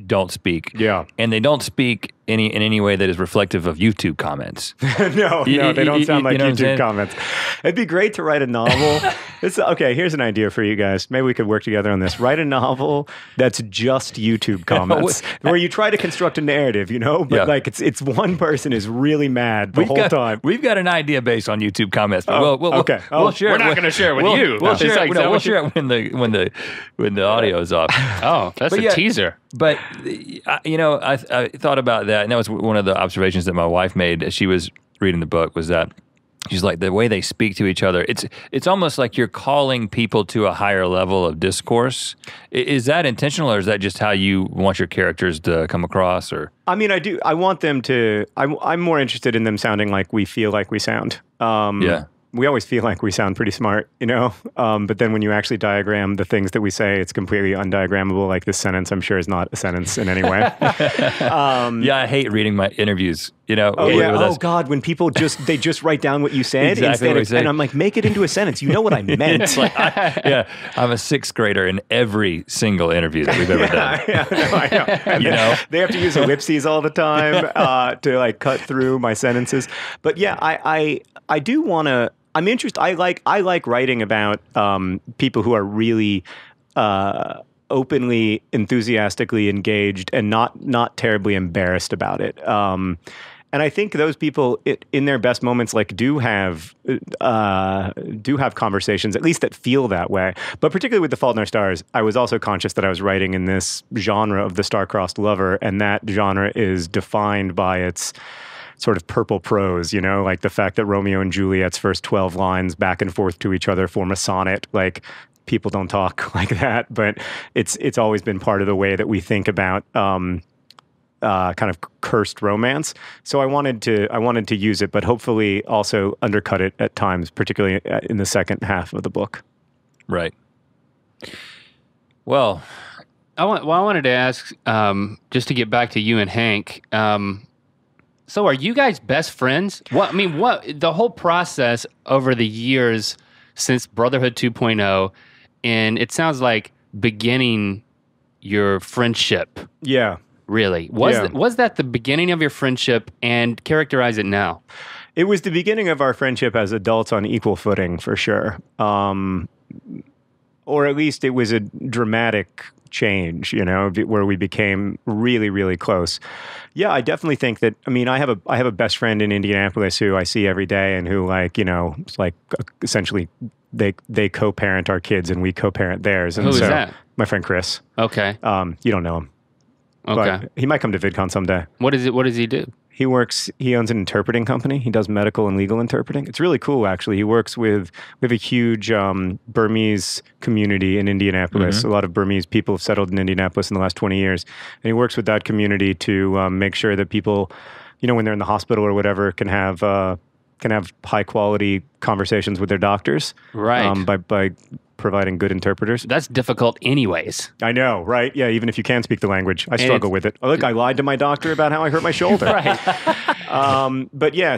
don't speak. Yeah. And they don't speak in any way that is reflective of YouTube comments. No, they don't sound like YouTube comments. It'd be great to write a novel. Okay, here's an idea for you guys. Maybe we could work together on this. Write a novel that's just YouTube comments, where you try to construct a narrative, you know, but like it's one person is really mad the whole time. We've got an idea based on YouTube comments, but we'll share. We're not going to share it with you. We'll share it when the audio is off. Oh, that's a teaser. But you know, I thought about that, and that was one of the observations that my wife made as she was reading the book, was that she's like, the way they speak to each other, it's almost like you're calling people to a higher level of discourse. Is that intentional, or is that just how you want your characters to come across? Or I mean, I do. I want them to. I'm more interested in them sounding like we feel like we sound. we always feel like we sound pretty smart, you know? But then when you actually diagram the things that we say, it's completely undiagrammable. Like this sentence, I'm sure, is not a sentence in any way. Yeah, I hate reading my interviews, you know. Oh, with yeah. us. Oh, God, when people just write down what you said Exactly instead what we of, said. and I'm like, make it into a sentence. You know what I meant. Yeah, I'm a sixth grader in every single interview that we've ever done. Yeah, no, I know. And You know? they have to use ellipses all the time to like cut through my sentences. But yeah, I do want to. I'm interested. I like writing about people who are really openly, enthusiastically engaged and not terribly embarrassed about it. And I think those people, in their best moments, like do have conversations, at least that feel that way. But particularly with The Fault in Our Stars, I was also conscious that I was writing in this genre of the star-crossed lover, and that genre is defined by its sort of purple prose, you know, like the fact that Romeo and Juliet's first 12 lines back and forth to each other form a sonnet. Like, people don't talk like that, but it's always been part of the way that we think about kind of cursed romance. So I wanted to use it, but hopefully also undercut it at times, particularly in the second half of the book. Right. Well, I wanted to ask, just to get back to you and Hank. So are you guys best friends? What the whole process over the years since Brotherhood 2.0, and it sounds like beginning your friendship. Yeah. Really? Was that the beginning of your friendship, and characterize it now? It was the beginning of our friendship as adults on equal footing, for sure. Or at least it was a dramatic change, you know, where we became really, really close. Yeah, I definitely think that. I mean, I have a best friend in Indianapolis who I see every day, and who, like, you know, it's like essentially they co-parent our kids and we co-parent theirs. And Who is that? My friend Chris. Okay. You don't know him. Okay. But he might come to VidCon someday. What does he do? He owns an interpreting company. He does medical and legal interpreting. It's really cool, actually. He works we have a huge Burmese community in Indianapolis. Mm-hmm. A lot of Burmese people have settled in Indianapolis in the last 20 years. And he works with that community to make sure that people, you know, when they're in the hospital or whatever, can have high quality conversations with their doctors. Right. By providing good interpreters. That's difficult anyways. I know, right? Yeah, even if you can speak the language. I struggle with it. Oh, look, I lied to my doctor about how I hurt my shoulder. Right. But yeah,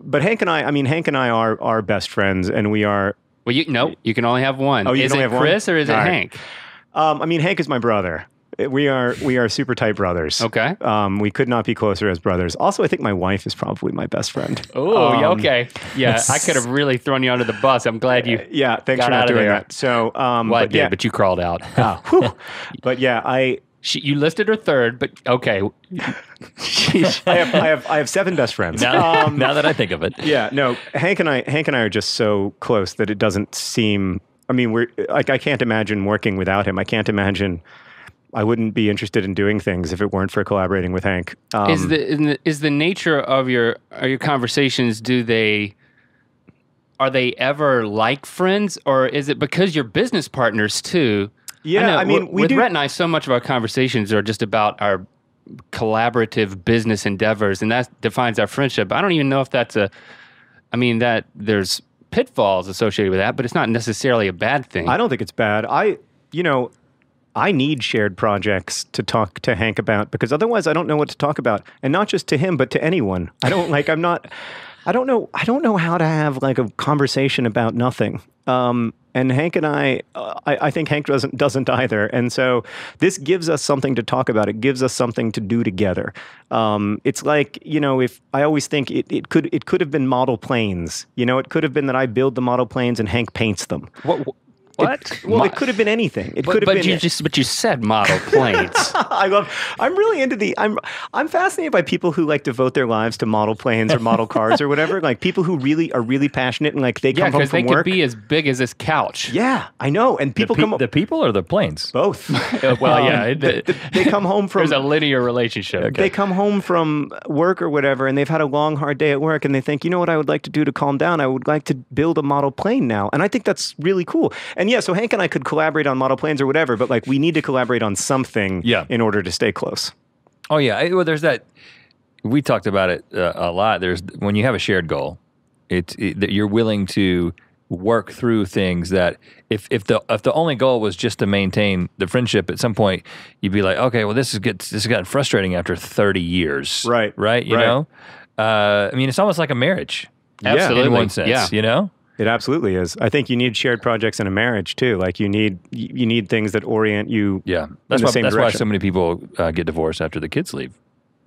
but Hank and I are best friends, and we are... Well, you can only have one. Oh, you is can only it have Chris one? or is it All right. Hank? I mean, Hank is my brother. We are super tight brothers. Okay. We could not be closer as brothers. Also, I think my wife is probably my best friend. Oh, yeah, okay. Yeah, I could have really thrown you under the bus. I'm glad you Yeah, thanks got for not out of doing there. that. So, Well, I did, but you crawled out. But yeah, You listed her third, but okay. I have 7 best friends. now that I think of it. Yeah, no, Hank and I are just so close that it doesn't seem. I mean, we're like, I can't imagine working without him. I can't imagine. I wouldn't be interested in doing things if it weren't for collaborating with Hank. Is the nature of your conversations? Are they ever like friends, or is it because you're business partners too? Yeah, I mean, with Rhett and I, so much of our conversations are just about our collaborative business endeavors, and that defines our friendship. I don't even know if that there's pitfalls associated with that, but it's not necessarily a bad thing. I don't think it's bad. I need shared projects to talk to Hank about, because otherwise I don't know what to talk about, and not just to him, but to anyone. I don't know how to have like a conversation about nothing. And Hank and I think Hank doesn't either. And so this gives us something to talk about. It gives us something to do together. It's like, you know, if I always think it could have been model planes. You know, it could have been that I build the model planes and Hank paints them. What? It could have been anything. It could have been. But you said model planes. I'm really into I'm fascinated by people who like devote their lives to model planes or model cars or whatever. Like people who really are really passionate and like they come home from work. Yeah, because they work. could be as big as this couch. Yeah, I know. And people the people or the planes? both. Well, yeah. They come home from. There's a linear relationship. Okay. They come home from work or whatever, and they've had a long, hard day at work, and they think, you know what I would like to do to calm down? I would like to build a model plane now. And I think that's really cool. And yeah, so Hank and I could collaborate on model planes or whatever, but like we need to collaborate on something in order to stay close. Oh, yeah. Well, there's that. We talked about it a lot. There's when you have a shared goal, that you're willing to work through things that if the only goal was just to maintain the friendship, at some point you'd be like, okay, well this has gotten frustrating after 30 years. Right. You know? I mean, it's almost like a marriage. Absolutely. In one sense, you know? It absolutely is. I think you need shared projects in a marriage too. Like you need things that orient you. Yeah, that's why so many people get divorced after the kids leave,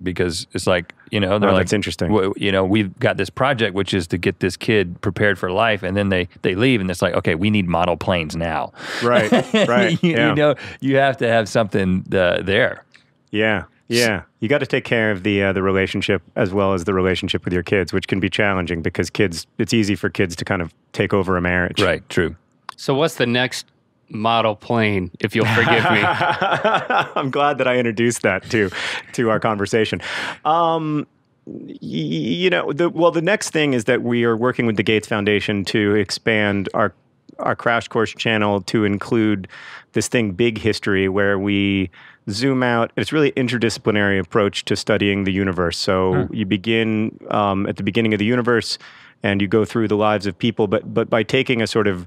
because it's like, you know, they're like, that's interesting. You know, we've got this project which is to get this kid prepared for life, and then they leave, and it's like, okay, we need model planes now. Right. You know, you have to have something there. Yeah. Yeah, you got to take care of the relationship as well as the relationship with your kids, which can be challenging because it's easy for kids to kind of take over a marriage. Right, true. So what's the next model plane, if you'll forgive me? I'm glad that I introduced that to our conversation. You know, the next thing is that we are working with the Gates Foundation to expand our Crash Course channel to include this thing, Big History, where we zoom out. It's really interdisciplinary approach to studying the universe. So you begin at the beginning of the universe and you go through the lives of people, but by taking a sort of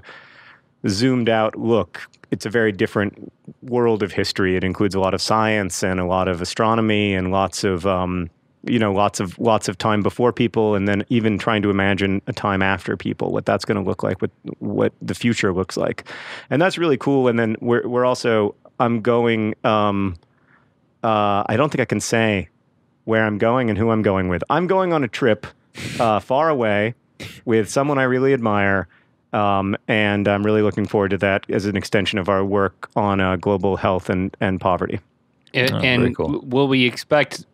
zoomed out look, it's a very different world of history. It includes a lot of science and a lot of astronomy and lots of lots of time before people, and then even trying to imagine a time after people, what that's going to look like, what the future looks like. And that's really cool. And then we're also, I'm going, I don't think I can say where I'm going and who I'm going with. I'm going on a trip far away with someone I really admire, and I'm really looking forward to that as an extension of our work on global health and poverty. And cool. Will we expect,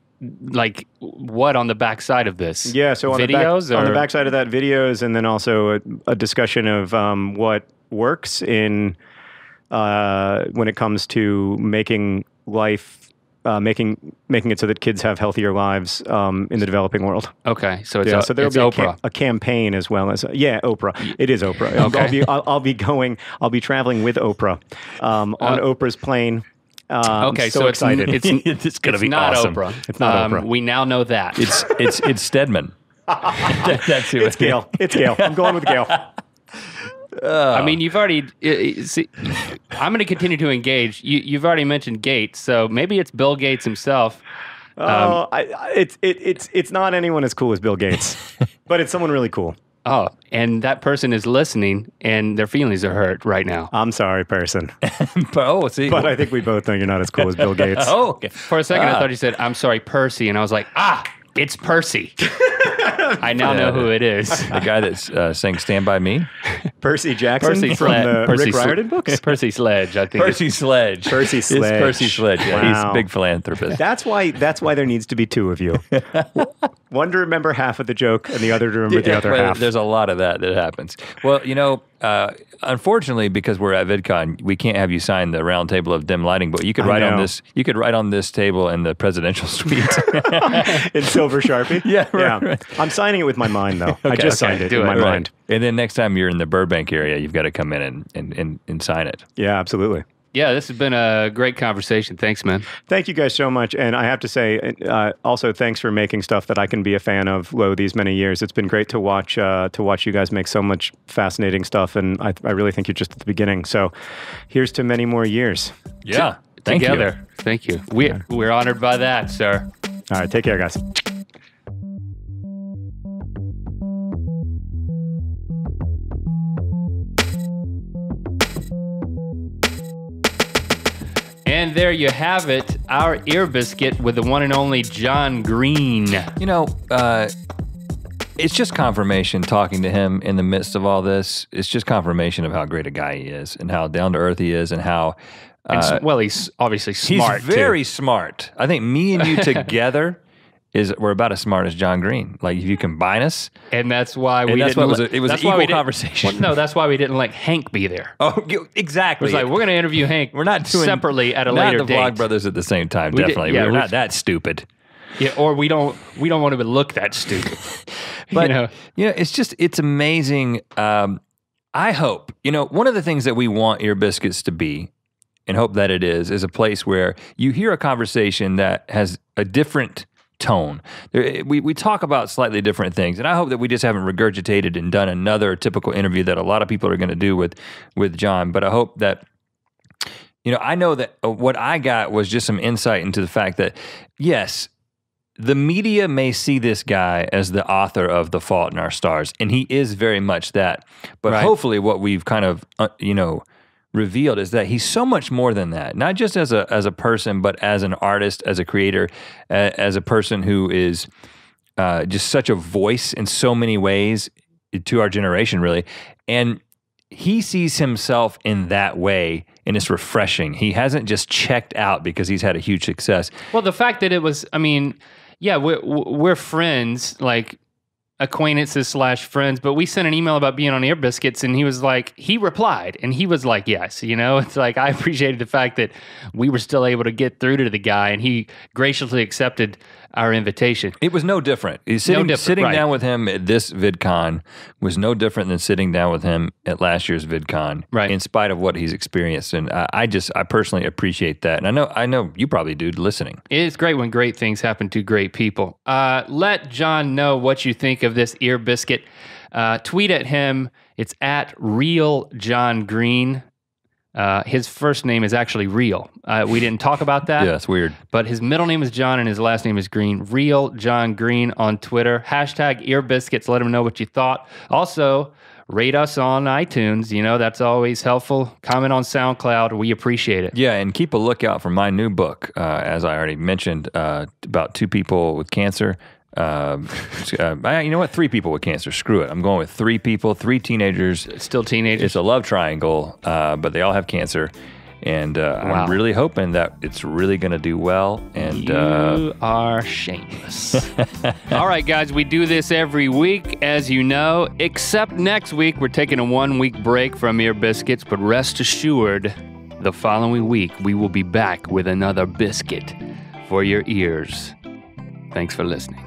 like, what on the backside of this? Yeah, so on videos on the backside of that, videos, and then also a discussion of what works in when it comes to making life, making it so that kids have healthier lives in the developing world. Okay, so it's so there'll be Oprah. a campaign as well as Oprah. It is Oprah. Okay. I'll be traveling with Oprah on Oprah's plane. Okay, so excited. It's going to be not awesome. Oprah. It's not Oprah. We now know that. It's Stedman. That's who It's Gail. It's Gail. I'm going with Gail. I mean, you've already. See, I'm going to continue to engage. You've already mentioned Gates, so maybe it's Bill Gates himself. It's not anyone as cool as Bill Gates, but it's someone really cool. Oh, and that person is listening, and their feelings are hurt right now. I'm sorry, person. See, But I think we both know you're not as cool as Bill Gates. Oh, okay. For a second, I thought you said, "I'm sorry, Percy," and I was like, it's Percy. I now know who it is. The guy that sang "Stand by Me." Percy Jackson Percy from the Rick Riordan books. Percy Sledge, I think. Percy Sledge. Percy Sledge. It's Percy Sledge. Yeah, he's Wow. a big philanthropist. That's why there needs to be two of you. One to remember half of the joke and the other to remember the other well, half. There's a lot of that happens. Well, you know, unfortunately, because we're at VidCon, we can't have you sign the round table of dim lighting. But you could write on this. You could write on this table in the presidential suite in silver Sharpie. Yeah, right. I'm signing it with my mind, though. I just signed it in my mind. And then next time you're in the Burbank area, you've got to come in and sign it. Yeah, absolutely. Yeah, this has been a great conversation. Thanks, man. Thank you guys so much. And I have to say, also thanks for making stuff that I can be a fan of these many years. It's been great to watch you guys make so much fascinating stuff. And I really think you're just at the beginning. So here's to many more years. Yeah. Thank Together. you. Thank you. We're honored by that, sir. All right. Take care, guys. And there you have it, our ear biscuit with the one and only John Green. You know, it's just confirmation talking to him in the midst of all this. It's just confirmation of how great a guy he is and how down to earth he is and how. Well, he's obviously smart. He's very smart. I think me and you together we're about as smart as John Green. Like if you combine us, and that's why we that's didn't. what it was an equal conversation. Well, no, that's why we didn't let Hank be there. Oh, exactly. It was like we're going to interview Hank. We're not doing separately at a later not the date. Vlogbrothers at the same time. Definitely, we're not that stupid. Yeah, or we don't want to look that stupid. But it's amazing. I hope one of the things that we want Ear Biscuits to be, and hope that it is a place where you hear a conversation that has a different tone. We talk about slightly different things, and I hope that we just haven't regurgitated and done another typical interview that a lot of people are going to do with John. But I hope that, I know that what I got was just some insight into the fact that, yes, the media may see this guy as the author of The Fault in Our Stars, and he is very much that. But hopefully what we've kind of, revealed is that he's so much more than that. Not just as a person, but as an artist, as a creator, as a person who is just such a voice in so many ways to our generation, really. And he sees himself in that way, and it's refreshing. He hasn't just checked out because he's had a huge success. Well, the fact that it was, we're friends, like acquaintances / friends, but we sent an email about being on Ear Biscuits, and he replied, and he was like, yes, it's like, I appreciated the fact that we were still able to get through to the guy, and he graciously accepted our invitation. It was no different. Sitting down with him at this VidCon was no different than sitting down with him at last year's VidCon, in spite of what he's experienced. And I personally appreciate that. And I know you probably do listening. It's great when great things happen to great people. Let John know what you think of this Ear Biscuit. Tweet at him. It's at Real John Green. His first name is actually Real. We didn't talk about that. Yeah, it's weird. But his middle name is John and his last name is Green. Real John Green on Twitter. #Ear Biscuits. Let him know what you thought. Also, rate us on iTunes. That's always helpful. Comment on SoundCloud. We appreciate it. Yeah, and keep a lookout for my new book, as I already mentioned, about 2 people with cancer. You know what? 3 people with cancer. Screw it. I'm going with 3 people, 3 teenagers. Still teenagers. It's a love triangle, but they all have cancer. And I'm really hoping that it's really going to do well. And you are shameless. All right, guys, we do this every week, as you know, except next week. We're taking a 1-week break from Ear Biscuits, but rest assured, the following week, we will be back with another biscuit for your ears. Thanks for listening.